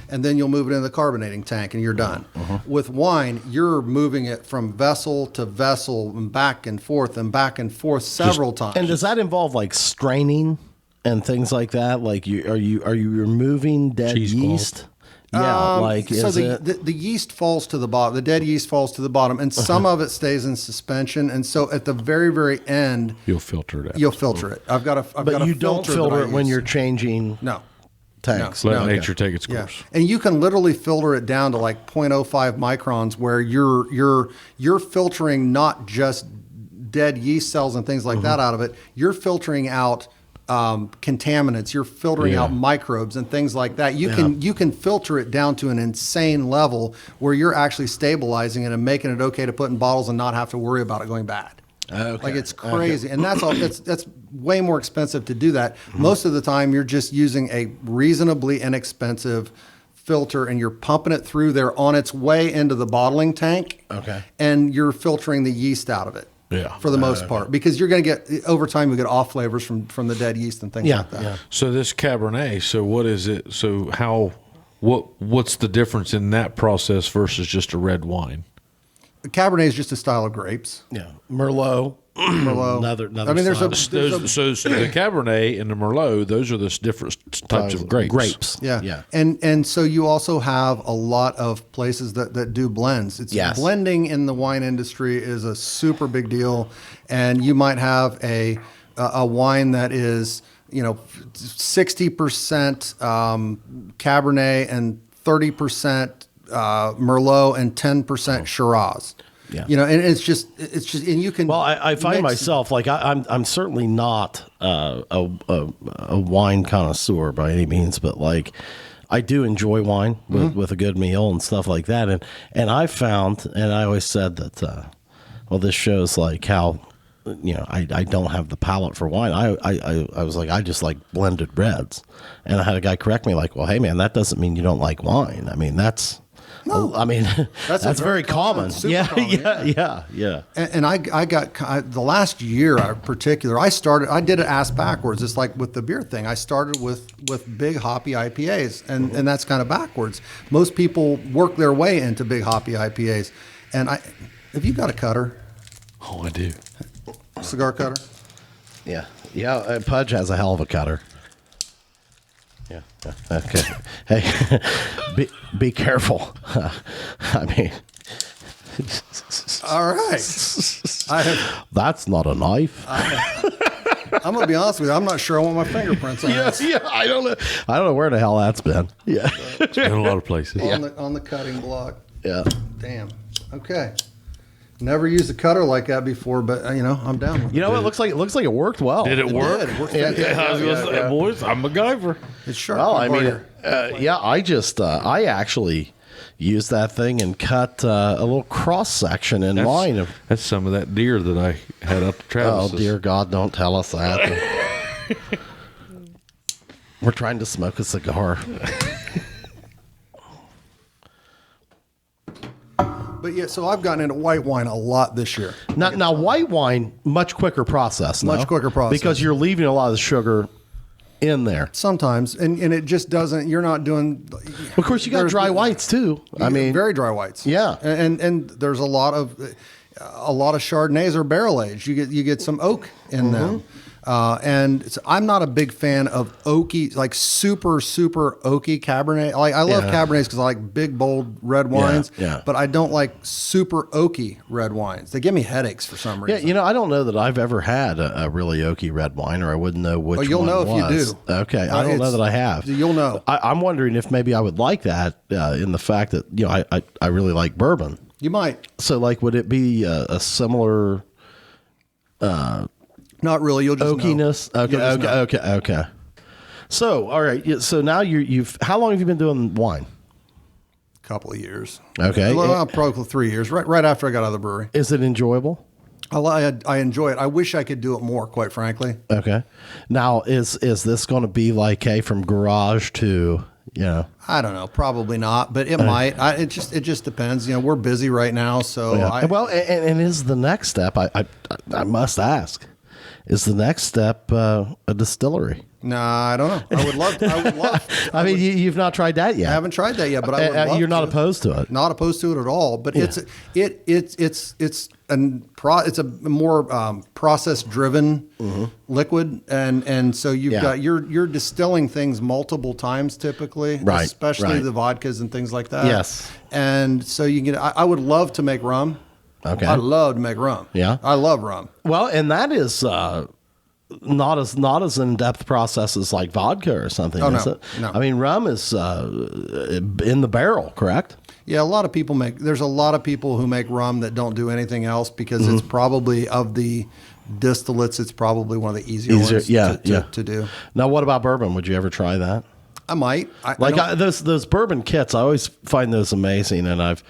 and then you'll move it in the carbonating tank and you're done. With wine, you're moving it from vessel to vessel and back and forth several times. And does that involve like straining and things like that? Like are you removing dead Cheesecloth. yeast? Yeah, like so is it? the yeast falls to the bottom. The dead yeast falls to the bottom, and some of it stays in suspension. And so at the very, very end, You'll filter it out. you'll filter it. I've got a But you don't filter that I it when use. you're changing no. tanks. Let No. nature take its Yeah, course. and you can literally filter it down to like 0.05 microns, where you're filtering not just dead yeast cells and things like that out of it. You're filtering out contaminants. You're filtering Yeah. out microbes and things like that. You can filter it down to an insane level where you're actually stabilizing it and making it okay to put in bottles and not have to worry about it going bad. Okay. Like it's crazy, and that's all. That's way more expensive to do that. Most of the time, you're just using a reasonably inexpensive filter, and you're pumping it through there on its way into the bottling tank. Okay. And you're filtering the yeast out of it. Yeah. For the most part, because you're going to get over time, you get off flavors from the dead yeast and things Yeah, like that. yeah. So this Cabernet, so what is it? So what's the difference in that process versus just a red wine? Cabernet is just a style of grapes. Yeah, Merlot. Merlot. Another I mean, there's style. So the Cabernet and the Merlot, those are the different types of grapes. Grapes. Yeah. Yeah. And so you also have a lot of places that do blends. It's Yes. blending in the wine industry is a super big deal. And you might have a wine that is, 60% Cabernet and 30% Merlot and 10% Shiraz. Yeah. And it's just, and you can. Well, I find mix- myself like I'm certainly not a wine connoisseur by any means, but like I do enjoy wine with a good meal and stuff like that. And I found, and I always said that, this shows like how, I don't have the palate for wine. I was like, I just like blended reds. And I had a guy correct me like, well, hey man, that doesn't mean you don't like wine. I mean, that's very common. super Yeah, common, yeah. And I got the last year in particular, I did it ass backwards. It's like with the beer thing. I started with big hoppy IPAs, and that's kind of backwards. Most people work their way into big hoppy IPAs. And have you got a cutter? Oh, I do. Cigar cutter? Yeah. Pudge has a hell of a cutter. Yeah. Okay. Hey, be careful. I mean, All right. that's not a knife. I'm gonna be honest with you. I'm not sure I want my fingerprints on this. Yeah. I don't know where the hell that's been. Yeah. It's been a lot of places. On the cutting block. Yeah. Damn. Okay. Never used a cutter like that before, but I'm down with it. You know what? It looks like it worked well. Did it work? It worked I was gonna say, boys, I'm MacGyver. It's sharp. Well, I mean, Barger. I actually used that thing and cut a little cross section in mine. That's some of that deer that I had up to Travis's. Oh, dear God, don't tell us that. We're trying to smoke a cigar. But yeah, so I've gotten into white wine a lot this year. Now white wine, much quicker process. No? Much quicker process. Because you're leaving a lot of the sugar in there. Sometimes, and it just doesn't. You're not doing. Of course, you got dry whites too. I mean, very dry whites. Yeah, and there's a lot of Chardonnays are barrel aged. You get some oak in them. And I'm not a big fan of oaky, like super oaky Cabernet. Like I love Cabernets because I like big, bold red wines. Yeah. But I don't like super oaky red wines. They give me headaches for some reason. Yeah, I don't know that I've ever had a really oaky red wine, or I wouldn't know which. You'll one know was. if you do. Okay, I don't know that I have. You'll know. I'm wondering if maybe I would like that in the fact that I really like bourbon. You might. So like, would it be a similar? Not really. You'll just oakiness. Know. Okay. So, all right. So now you've. How long have you been doing wine? Couple of years. Okay. Well, probably 3 years. Right after I got out of the brewery. Is it enjoyable? I enjoy it. I wish I could do it more, quite frankly. Okay. Now, is this going to be like from garage to I don't know. Probably not, but it might. It just depends. We're busy right now, so and is the next step? I must ask. Is the next step a distillery? Nah, I don't know. I would love. I mean, you've not tried that yet. I haven't tried that yet, but I would love you're not to. opposed to it. Not opposed to it at all. But it's a more process driven liquid, and so you've got you're distilling things multiple times typically, right? Especially the vodkas and things like that. Yes, and so you can. I would love to make rum. Okay, I'd love to make rum. Yeah, I love rum. Well, and that is not as in depth processes like vodka or something. Is it? No. I mean, rum is in the barrel, correct? Yeah, there's a lot of people who make rum that don't do anything else because it's probably of the distillates. It's probably one of the easier ones to do. Now, what about bourbon? Would you ever try that? I might. Those bourbon kits. I always find those amazing, and I've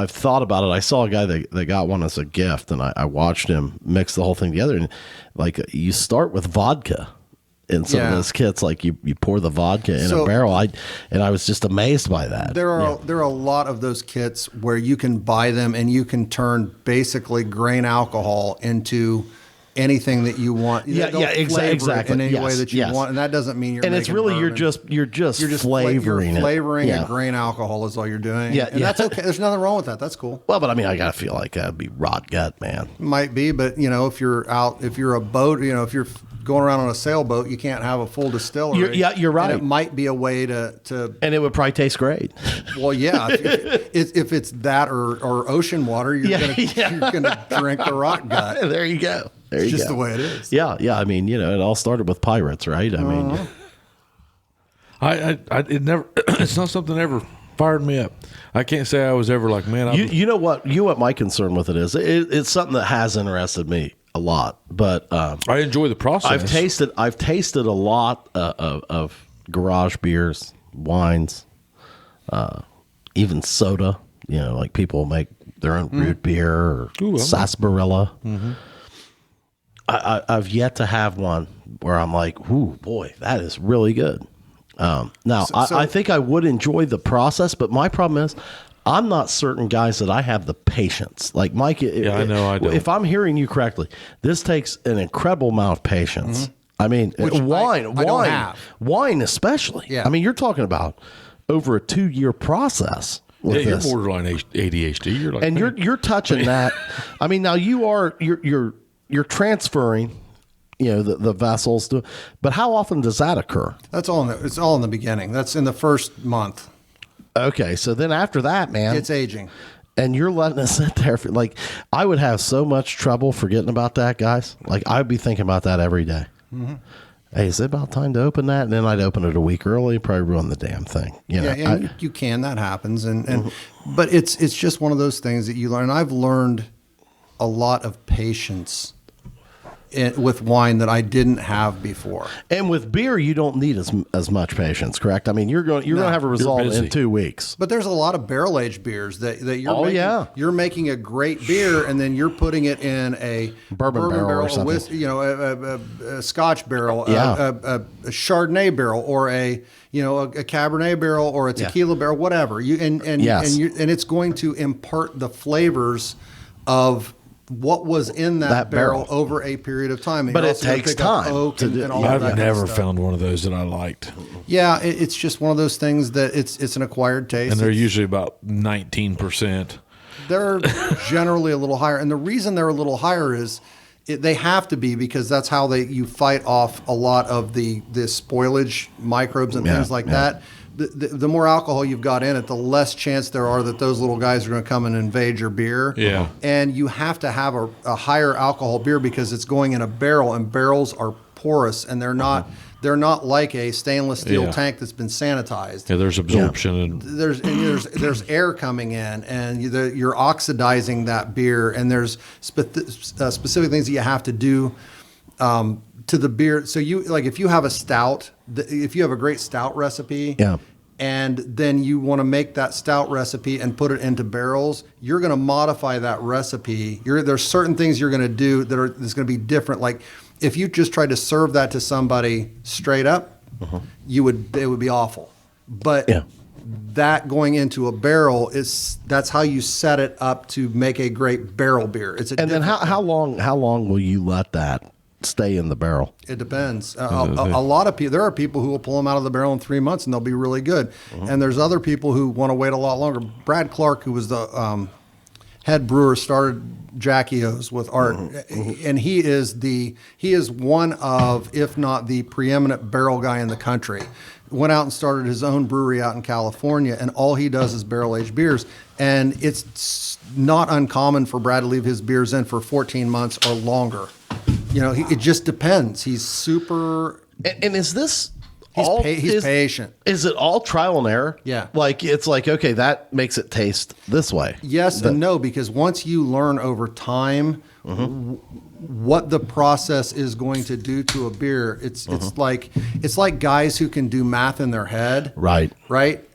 thought about it. I saw a guy that got one as a gift, and I watched him mix the whole thing together. And like, you start with vodka in some of those kits, like you pour the vodka in a barrel. I was just amazed by that. There are a lot of those kits where you can buy them and you can turn basically grain alcohol into anything that you want. Exactly. In any way that you want, and that doesn't mean you're. And it's really bourbon. you're just flavoring it. Flavoring a grain alcohol is all you're doing. And that's okay. There's nothing wrong with that. That's cool. Well, but I mean, I gotta feel like that'd be rot gut, man. Might be, but if you're a boat, if you're going around on a sailboat, you can't have a full distillery. You're right. And it might be a way to. And it would probably taste great. Well, yeah. If it's that or ocean water, you're gonna drink the rot gut. There you go. It's just the way it is. Yeah. I mean, it all started with pirates, right? I mean, it never. It's not something that ever fired me up. I can't say I was ever like, man. You know what my concern with it is? It's something that has interested me a lot, but I enjoy the process. I've tasted a lot of garage beers, wines, even soda. Like people make their own root beer or sarsaparilla. I've yet to have one where I'm like, ooh, boy, that is really good. I think I would enjoy the process, but my problem is I'm not certain, guys, that I have the patience. Like Mike, I know I don't. If I'm hearing you correctly, this takes an incredible amount of patience. I mean, wine especially. Yeah. I mean, you're talking about over a 2-year process. You're borderline ADHD. You're like, and you're touching that. I mean, now you're transferring, the vessels to, but how often does that occur? It's all in the beginning. That's in the first month. Okay. So then after that, man, it's aging. And you're letting us sit there for I would have so much trouble forgetting about that, guys. Like I'd be thinking about that every day. Hey, is it about time to open that? And then I'd open it a week early, probably ruin the damn thing. You can, that happens. But it's just one of those things that you learn. I've learned a lot of patience with wine that I didn't have before. And with beer, you don't need as much patience, correct? I mean, you're going to have a result in 2 weeks. But there's a lot of barrel aged beers that you're you're making a great beer, and then you're putting it in a bourbon barrel or something. A Scotch barrel, a Chardonnay barrel, or a Cabernet barrel, or a tequila barrel, whatever. And it's going to impart the flavors of what was in that barrel over a period of time. And but you're it also gonna takes pick up time oak to and do. all of that I've kind of never stuff. found one of those that I liked. Yeah, it's just one of those things that it's an acquired taste. And they're usually about 19%. They're generally a little higher, and the reason they're a little higher is they have to be, because that's how you fight off a lot of the spoilage microbes and things like that. The more alcohol you've got in it, the less chance there are that those little guys are going to come and invade your beer. Yeah. And you have to have a higher alcohol beer because it's going in a barrel, and barrels are porous, and they're not like a stainless steel tank that's been sanitized. Yeah, there's absorption. And There's air coming in, and you're oxidizing that beer, and there's specific things that you have to do to the beer. So if you have a stout, if you have a great stout recipe, and then you want to make that stout recipe and put it into barrels, you're going to modify that recipe. There's certain things you're going to do that's going to be different. Like if you just tried to serve that to somebody straight up, it would be awful. But that going into a barrel that's how you set it up to make a great barrel beer. And then how long will you let that stay in the barrel? It depends. A lot of people. There are people who will pull them out of the barrel in 3 months and they'll be really good. And there's other people who want to wait a lot longer. Brad Clark, who was the head brewer, started Jackie O's with Art, and he is one of, if not the preeminent barrel guy in the country. Went out and started his own brewery out in California, and all he does is barrel aged beers. And it's not uncommon for Brad to leave his beers in for 14 months or longer. It just depends. He's super. And is this? He's patient. Is it all trial and error? Yeah. It's like, okay, that makes it taste this way. Yes and no, because once you learn over time what the process is going to do to a beer, it's like guys who can do math in their head. Right. Right.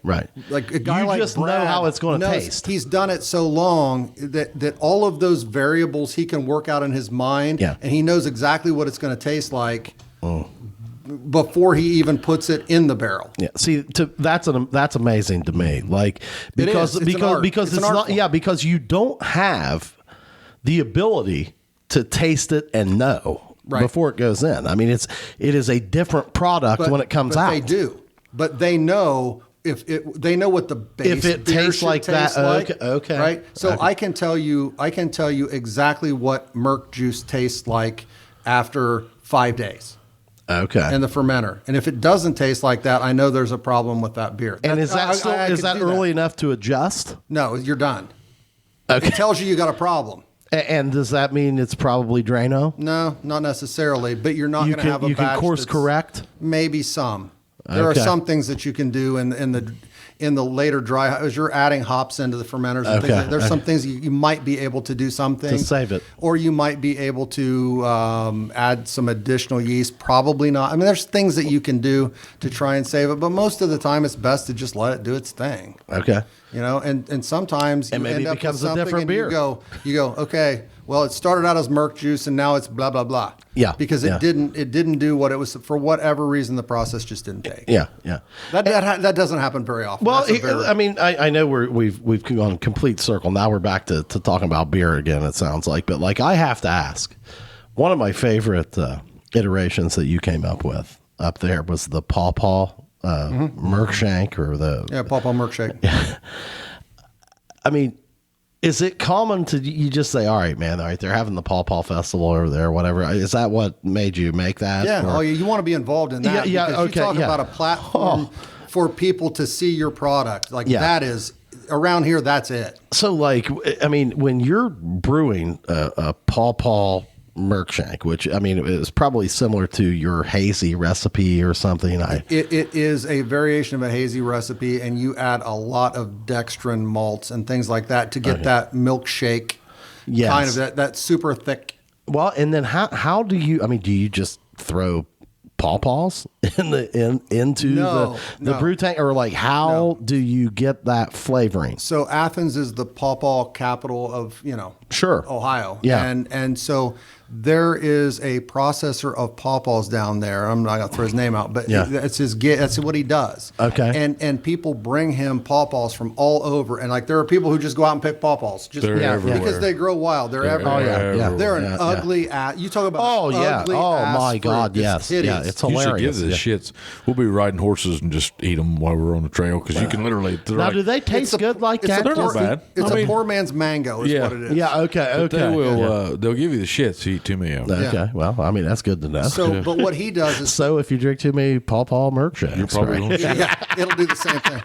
Like a guy you like just Brad know how it's going to taste. He's done it so long that all of those variables he can work out in his mind, and he knows exactly what it's going to taste like. Before he even puts it in the barrel. Yeah. See, that's amazing to me. Like because it's not because you don't have the ability to taste it and know before it goes in. I mean, it is a different product when it comes out. They do, but they know they know what the base if it beer tastes like that. Okay. Right. So I can tell you exactly what Murk Juice tastes like after 5 days. Okay. In the fermenter. And if it doesn't taste like that, I know there's a problem with that beer. And is that early enough to adjust? No, you're done. Okay. It tells you got a problem. And does that mean it's probably Drano? No, not necessarily. But you're not going to have a batch. You can course correct? Maybe some. There are some things that you can do in the later dry, as you're adding hops into the fermenters and things. There's some things you might be able to do something to save it, or you might be able to add some additional yeast. Probably not. I mean, there's things that you can do to try and save it, but most of the time it's best to just let it do its thing. Okay. And sometimes you maybe end it up becomes with a different beer. You go, okay. Well, it started out as Murk Juice and now it's blah blah blah. Yeah, because it didn't do what it was, for whatever reason. The process just didn't take. Yeah. That doesn't happen very often. Well, I know we've gone complete circle. Now we're back to talking about beer again. It sounds like, but like I have to ask, one of my favorite iterations that you came up with up there was the Paw Paw Murk Shank or the Paw Paw Murk Shank. I mean, is it common to you just say, all right, man, all right, they're having the Paw Paw Festival over there, whatever. Is that what made you make that? Yeah. Or? You want to be involved in that. Yeah. Because you talk about a platform for people to see your product. That is, around here, that's it. So, when you're brewing a Paw Paw Murk Shank, which, is probably similar to your hazy recipe or something. It is a variation of a hazy recipe, and you add a lot of dextrin malts and things like that to get that milkshake, kind of that super thick. Well, and then how do you, do you just throw pawpaws into the brew tank, or how do you get that flavoring? So Athens is the pawpaw capital of, sure, Ohio. Yeah. And so there is a processor of pawpaws down there. I'm not gonna throw his name out, but that's what he does. Okay. And people bring him pawpaws from all over, and like there are people who just go out and pick pawpaws just They're everywhere. because they grow wild. They're everywhere. yeah. They're an ugly ass. You talk about ugly ass my fruit. God, yes. Hideous. Yeah, it's You should hilarious. give the shits. We'll be riding horses and just eat them while we're on the trail because you can literally. Now, do they taste good like that? They're not bad. It's I mean, a poor man's mango is what it is. Yeah, okay, But okay. they will. They'll give you the shits. You eat too many of them. Okay, well, I mean, that's good to know. So, but what he does is So if you drink too many Paw Murk shakes, You're probably right? going to. yeah, it'll do the same thing.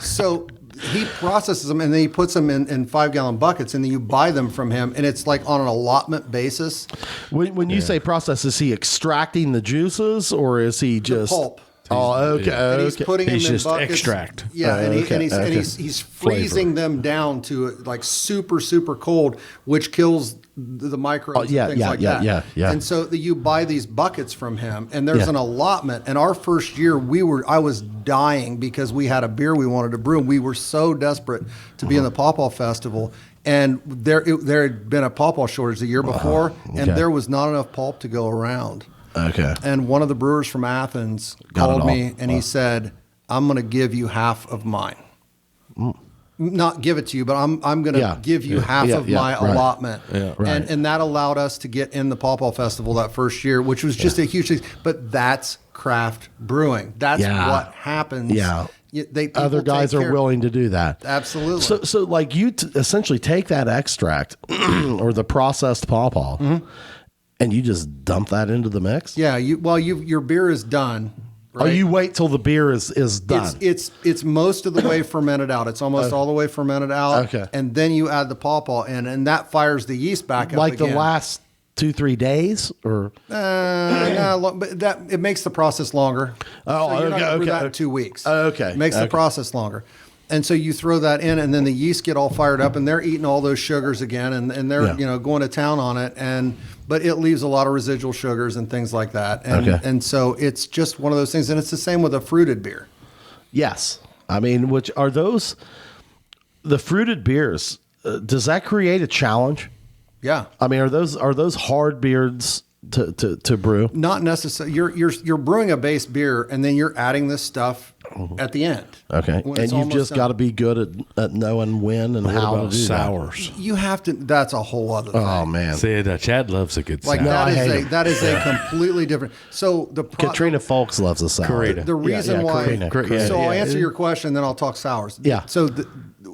So he processes them and then he puts them in 5-gallon buckets and then you buy them from him and it's like on an allotment basis. When you say process, is he extracting the juices or is he just pulp. Oh, okay. And he's okay. putting He's them in just buckets. extract. Yeah, and Okay. he's freezing them down to like super cold, which kills the microbes yeah, and things yeah, like yeah, that. yeah. And so you buy these buckets from him, and there's Yeah. an allotment. And our first year, I was dying because we had a beer we wanted to brew, and we were so desperate to be in the Pawpaw Festival. And there had been a pawpaw shortage the year before, and okay. there was not enough pulp to go around. Okay. And one of the brewers from Athens Got it called all. me and he said, "I'm going to give you half of mine. Not give it to you, but I'm going to Yeah. give you half of my right. allotment." Yeah. Right. And that allowed us to get in the Pawpaw Festival that first year, which was just a huge thing. But that's craft brewing. That's Yeah. what happens. Yeah. People Other guys take are care- willing to do that. Absolutely. So like you essentially take that extract or the processed pawpaw and you just dump that into the mix? Yeah. Your beer is done. Or Right? you wait till the beer is done? It's most of the way fermented out. It's almost all the way fermented out. Okay. And then you add the pawpaw in, and that fires the yeast back up like again. the last 2-3 days or But it makes the process longer. Oh, so you're not okay, gonna brew that okay. in 2 weeks. Okay, It makes the okay. process longer. And so you throw that in, and then the yeast get all fired up, and they're eating all those sugars again, and they're Yeah. going to town on it. But it leaves a lot of residual sugars and things like that. And, Okay. and so it's just one of those things, and it's the same with a fruited beer. yes. I mean, which are those the fruited beers? Does that create a challenge? Yeah. I mean, are those hard beers to brew? Not necessarily. You're brewing a base beer, and then you're adding this stuff at the end. Okay, When and it's you've almost just done. got to be good at knowing when and What how to about do sours? You have to. That's a whole other thing. that. Oh man, See, Chad loves a good Like sour. I hate that is 'em. that is a completely different. So Katrina Folks loves a sour. Karina. the reason why. Karina. So I'll yeah. answer your question, then I'll talk sours. Yeah. So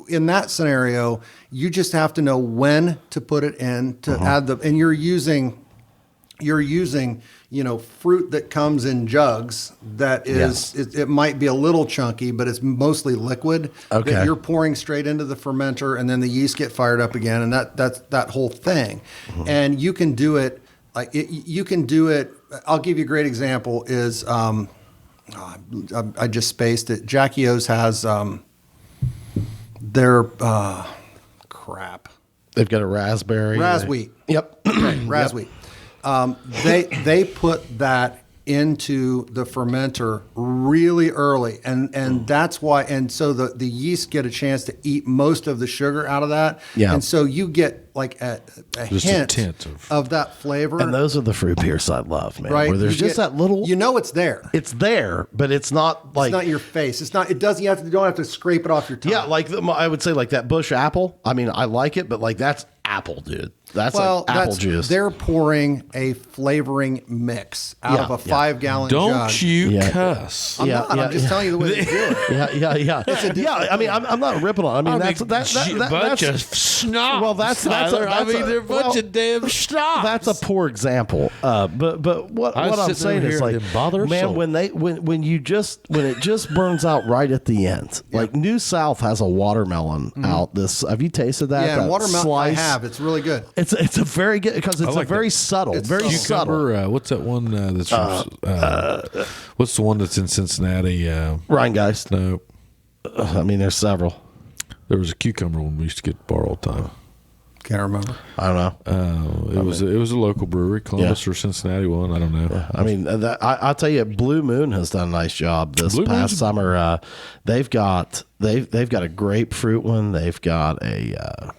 in that scenario, you just have to know when to put it in to add and you're using fruit that comes in jugs that is it might be a little chunky, but it's mostly liquid Okay. that you're pouring straight into the fermenter, and then the yeast get fired up again, and that's that whole thing. And you can do it you can do it. I'll give you a great example is I just spaced it. Jackie O's has their crap. They've got a raspberry. Wheat. Yep. Okay, wheat. They put that into the fermenter really early, and that's why. And so the yeast get a chance to eat most of the sugar out of that. Yeah. And so you get like a Just a hint tint of that flavor. And those are the fruit beers I love, man. right? Where there's You just get- that little. it's there. It's there, but it's not like. It's not your face. It's not. It doesn't. You don't have to scrape it off your tongue. Yeah, like I would say, like that bush apple. I mean, I like it, but like that's apple, dude. That's like apple juice. They're pouring a flavoring mix out of a 5-gallon Don't jug. you Yeah. cuss. I'm not. I'm just telling you the way they do it. Yeah. I mean, I'm not ripping on. I mean, that's bunch of snobs. Well, that's they're a bunch of damn snobs. That's a poor example. But what I'm saying is like, man, when it just burns out right at the end. Like New South has a watermelon out. Have you tasted that? Yeah, that and watermelon. slice? I have. It's really good. It's a very good because it's like a very that. subtle, It's very subtle. subtle. What's that one that's from, what's the one that's in Cincinnati? Rheingeist. No, I mean, there's several. there was a cucumber one we used to get to bar all the time. Can't remember. I don't know. It was a local brewery, Columbus or Cincinnati one. I don't know. I mean, I'll tell you, Blue Moon has done a nice job this past summer. They've got a grapefruit one. They've got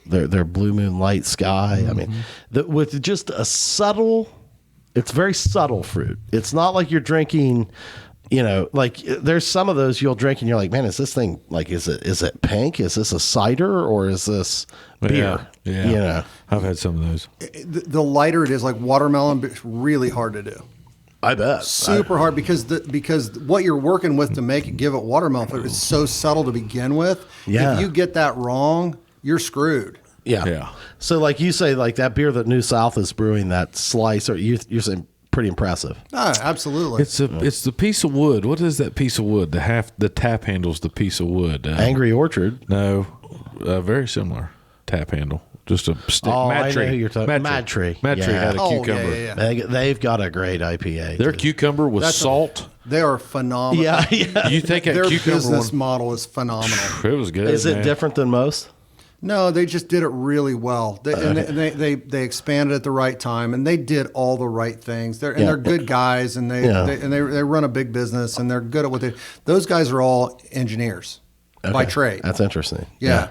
their Blue Moon Light Sky. I mean, with just a subtle, it's very subtle fruit. It's not like you're drinking. Like there's some of those you'll drink and you're like, man, is this thing like, is it pink? Is this a cider or is this beer? Yeah. I've had some of those. The lighter it is, like watermelon, but it's really hard to do. I bet. Super hard because what you're working with to give it watermelon flavor is so subtle to begin with. Yeah. If you get that wrong, you're screwed. Yeah. So like you say, like that beer that New South is brewing, that slice, or you're saying pretty impressive. Absolutely. It's the piece of wood. What is that piece of wood? The tap handle's the piece of wood. Angry Orchard. No, very similar tap handle. Just a stick. I know who you're talking. Mad Tree. Mad Tree had a cucumber. Yeah. They've got a great IPA. Their cucumber was salt. They are phenomenal. Yeah. You think that their cucumber business one, model is phenomenal. It was good. Is it different than most? No, they just did it really well. They expanded at the right time, and they did all the right things. They're good guys, and they run a big business, and they're good at what they. Those guys are all engineers by trade. That's interesting. Yeah.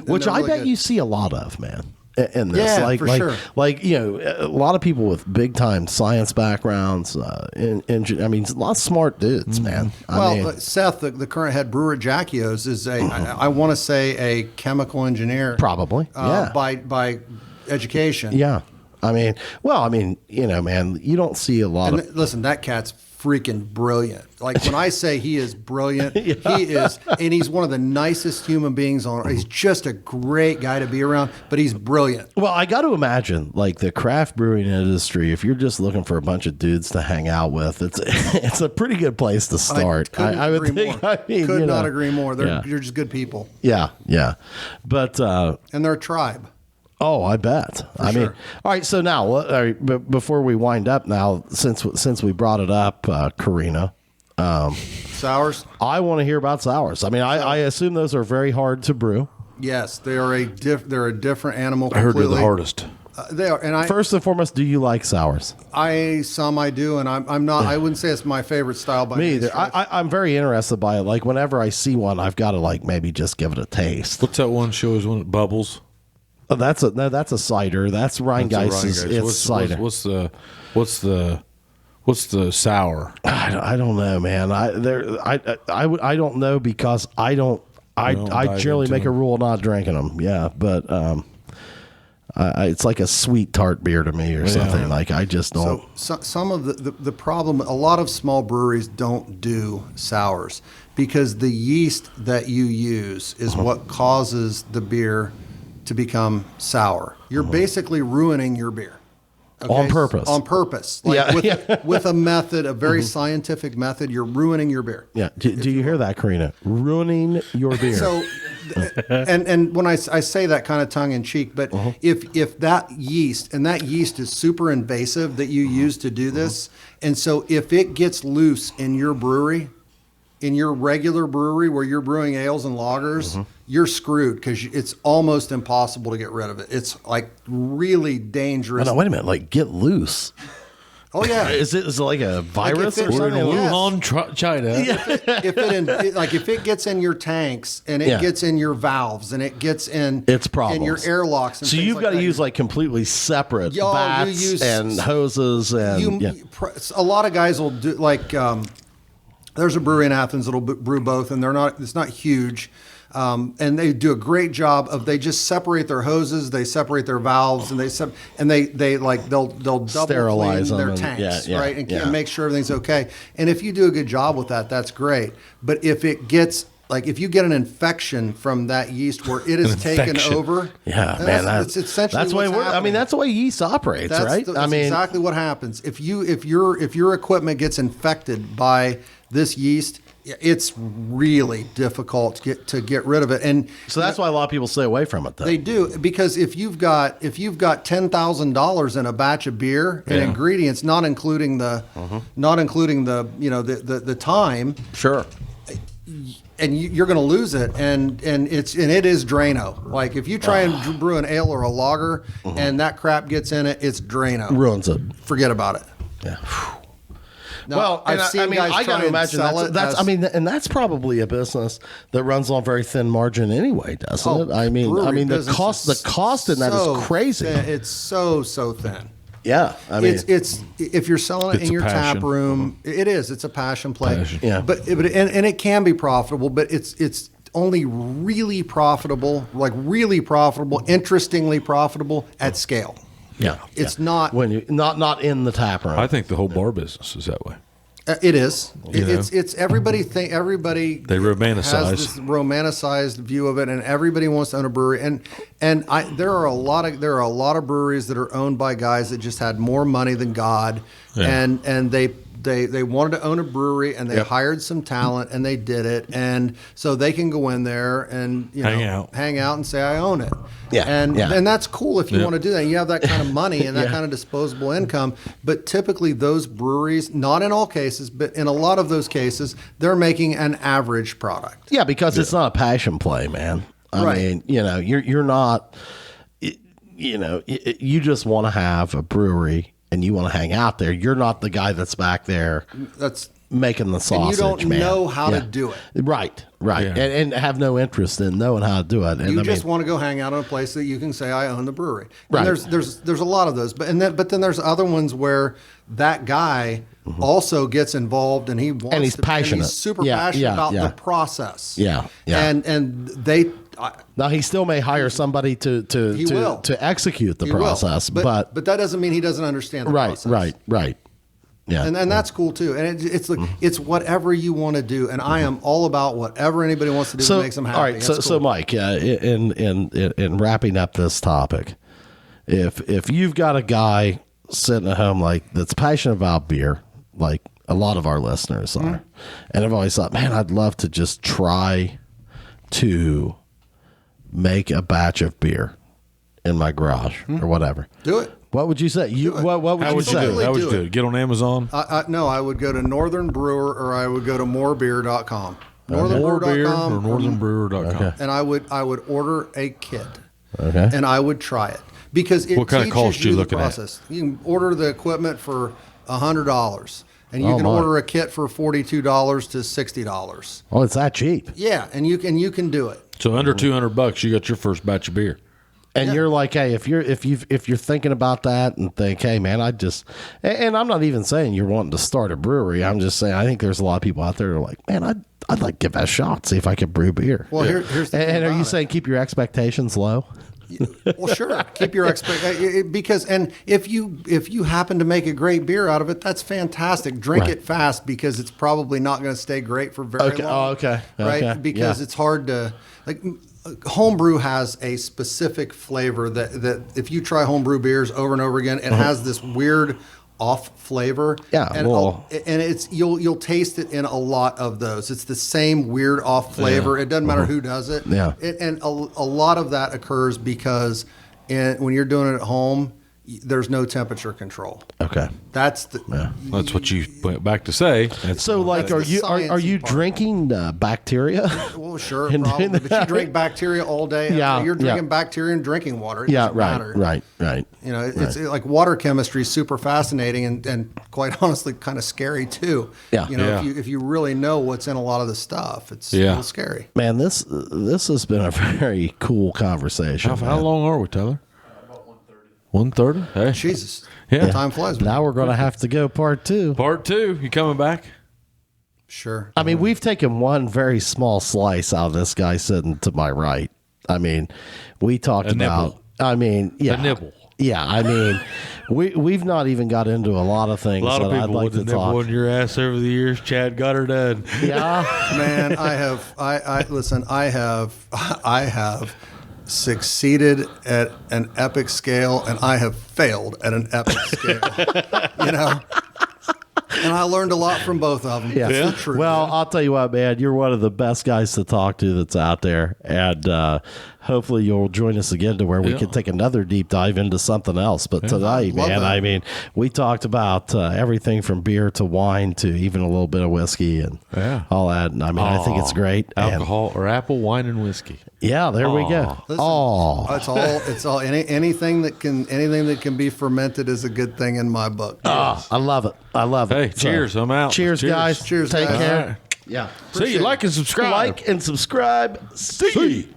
Which I bet you see a lot of, man. In this, sure. Like a lot of people with big time science backgrounds. A lot of smart dudes, man. Seth, the current head brewer at Jackio's, is I want to say a chemical engineer, probably. By education. Yeah. Man, you don't see a lot of. Listen, that cat's freaking brilliant. Like when I say he is brilliant, he is, and he's one of the nicest human beings on earth. He's just a great guy to be around, but he's brilliant. Well, I got to imagine, like the craft brewing industry, if you're just looking for a bunch of dudes to hang out with, it's a pretty good place to start. I would think. More. Could not agree more. They're just good people. Yeah. But and they're a tribe. Oh, I bet. I mean, all right. So now, before we wind up, now since we brought it up, Karina, sours. I want to hear about sours. I mean, I assume those are very hard to brew. Yes, they are they're a different animal. I heard they're the hardest. They are, and first and foremost, do you like sours? I do, and I'm not. I wouldn't say it's my favorite style. By me either. I'm very interested by it. Like whenever I see one, I've got to maybe just give it a taste. What's that one show? Is when it bubbles. Oh, that's a cider. That's Rheingeist. It's cider. What's the sour? I don't know, man. I don't know because I generally make a rule not drinking them. Yeah, but it's like a sweet tart beer to me or something. Like I just don't. So some of the problem, a lot of small breweries don't do sours because the yeast that you use is what causes the beer to become sour. You're basically ruining your beer. Okay? On purpose. On purpose. With a method, a very scientific method, you're ruining your beer. Yeah. Do you hear that, Karina? Ruining your beer. So, and when I say that kind of tongue in cheek, but if that yeast, and that yeast is super invasive that you use to do this, and so if it gets loose in your brewery, in your regular brewery where you're brewing ales and lagers, you're screwed because it's almost impossible to get rid of it. It's like really dangerous. Oh, no, wait a minute. Like get loose. Oh yeah. Is it like a virus or We're something? in Wuhan, China. If it gets in your tanks and it gets in your valves and it gets in it's problems. in your airlocks. And so you've got to use like completely separate vats and hoses and a lot of guys will do like. There's a brewery in Athens that'll brew both, and it's not huge. And they do a great job of they just separate their hoses, they separate their valves, and they'll double sterilize clean their them tanks, right, and make sure everything's okay. And if you do a good job with that, that's great. But if it gets if you get an infection from that yeast where it is taken over, that's essentially that's the way I mean, that's the way yeast operates, right? That's exactly what happens. If your equipment gets infected by this yeast, it's really difficult to get rid of it, and so that's why a lot of people stay away from it. Though. They do, because if you've got $10,000 in a batch of beer and ingredients, not including the time, sure, and you're going to lose it, and it is Drano. Like if you try and brew an ale or a lager, and that crap gets in it, it's Drano. Ruins it. Forget about it. Yeah. Now, Well, I've and seen I mean, guys I try got to and imagine sell that's it I mean, and that's probably a business that runs on very thin margin anyway, doesn't it? I mean, brewery the business cost in that so is crazy. thin. It's so thin. Yeah, I mean, It's if you're selling it It's in a your passion. tap room, it is. It's a passion play. Passion. Yeah. But and it can be profitable, but it's only really profitable, interestingly profitable at scale. yeah, It's not. when you not in the tap room. I think the whole bar business is that way. It is. You know? It's everybody they romanticize. has this romanticized view of it, and everybody wants to own a brewery. There are a lot of breweries that are owned by guys that just had more money than God, Yeah. and they wanted to own a brewery, and they hired some talent, and they did it, and so they can go in there and hang out and say I own it. And that's cool if you want to do that. You have that kind of money and that kind of disposable income. But typically those breweries, not in all cases, but in a lot of those cases, they're making an average product. Yeah, because it's not a passion play, man. I mean, you're not, you just want to have a brewery and you want to hang out there. You're not the guy that's back there That's making the sausage, and you don't man. know how to do it. Right. Yeah. And have no interest in knowing how to do it. And You just want to go hang out in a place that you can say I own the brewery. And Right. there's a lot of those, but then there's other ones where that guy also gets involved and he wants And he's passionate. And he's super Yeah, passionate about yeah. the process. Yeah. And they Now he still may hire somebody to will. execute the he will. process, but that doesn't mean he doesn't understand the process. right. Yeah. And that's cool too. And it's like it's whatever you want to do. And I am all about whatever anybody wants to do that makes them happy. All right, That's so cool. Mike, in wrapping up this topic, if you've got a guy sitting at home that's passionate about beer, like a lot of our listeners are, and I've always thought, man, I'd love to just try to make a batch of beer in my garage or whatever. Do it. What would you say? What would How you would you say? do it? How would do you do it? Get on Amazon. No, I would go to Northern Brewer or I would go to morebeer.com. More beer or Northernbrewer.com. northernbrewer.com. And I would order a kit. Okay. And I would try it because it What kind of teaches cost you the looking at? process. You can order the equipment for $100, and you Oh, can my. order a kit for $42 to $60. Oh, it's that cheap. Yeah, and you can do it. So under $200, you got your first batch of beer. And you're like, hey, if you're thinking about that and think, hey, man, and I'm not even saying you're wanting to start a brewery. I'm just saying I think there's a lot of people out there that are like, man, I'd like to give that a shot, see if I could brew beer. Well, here's the thing and are about you it. saying keep your expectations low? Well, sure. Keep your because if you happen to make a great beer out of it, that's fantastic. Drink Right. it fast because it's probably not going to stay great for very Okay. long. Oh, okay. Right? Okay. Because Yeah. it's hard to homebrew has a specific flavor that if you try homebrew beers over and over again, it has this weird off flavor. Yeah, and well- it's you'll taste it in a lot of those. It's the same weird off flavor. It doesn't matter who does it. Yeah. And a lot of that occurs because when you're doing it at home, there's no temperature control. Okay. That's That's what you went back to say. That's So, like, That's the are you sciencey part. drinking bacteria? well, sure, And probably, doing but you that. drink bacteria all day. Yeah, You're drinking yeah. bacteria and drinking water. It Yeah, doesn't matter. right. You know, it's like water chemistry is super fascinating and quite honestly kind of scary too. Yeah. You know, Yeah. if you really know what's in a lot of the stuff, it's a Yeah. little scary. Man, this has been a very cool conversation. how man. long are we, Tyler? 1:30. Hey, Jesus. Yeah. Time flies. Now we're going to have to go part 2. part 2. You coming back? Sure. I mean, we've taken one very small slice out of this guy sitting to my right. I mean, we talked A about. nibble. I mean, yeah, A nibble. Yeah, I mean, we've not even got into a lot of things A lot of that I'd people like with to the nibble talk. in your ass over the years. Chad got her done. Yeah, Man, listen, I have succeeded at an epic scale and I have failed at an epic scale. You know? And I learned a lot from both of them. Yeah. That's the truth. Well, I'll tell you what, man, you're one of the best guys to talk to that's out there. And hopefully you'll join us again to where we can take another deep dive into something else. But tonight, Love man, that. I mean, we talked about everything from beer to wine to even a little bit of whiskey and all that. And I mean, I think it's great. Alcohol or apple, wine, and whiskey. Yeah, there we go. Listen, it's all anything that can be fermented is a good thing in my book. I love it. I love it. Hey, cheers. I'm out. Cheers, guys. Cheers, Take guys. care. All right. Yeah. See you. Like and subscribe. Like and subscribe. See.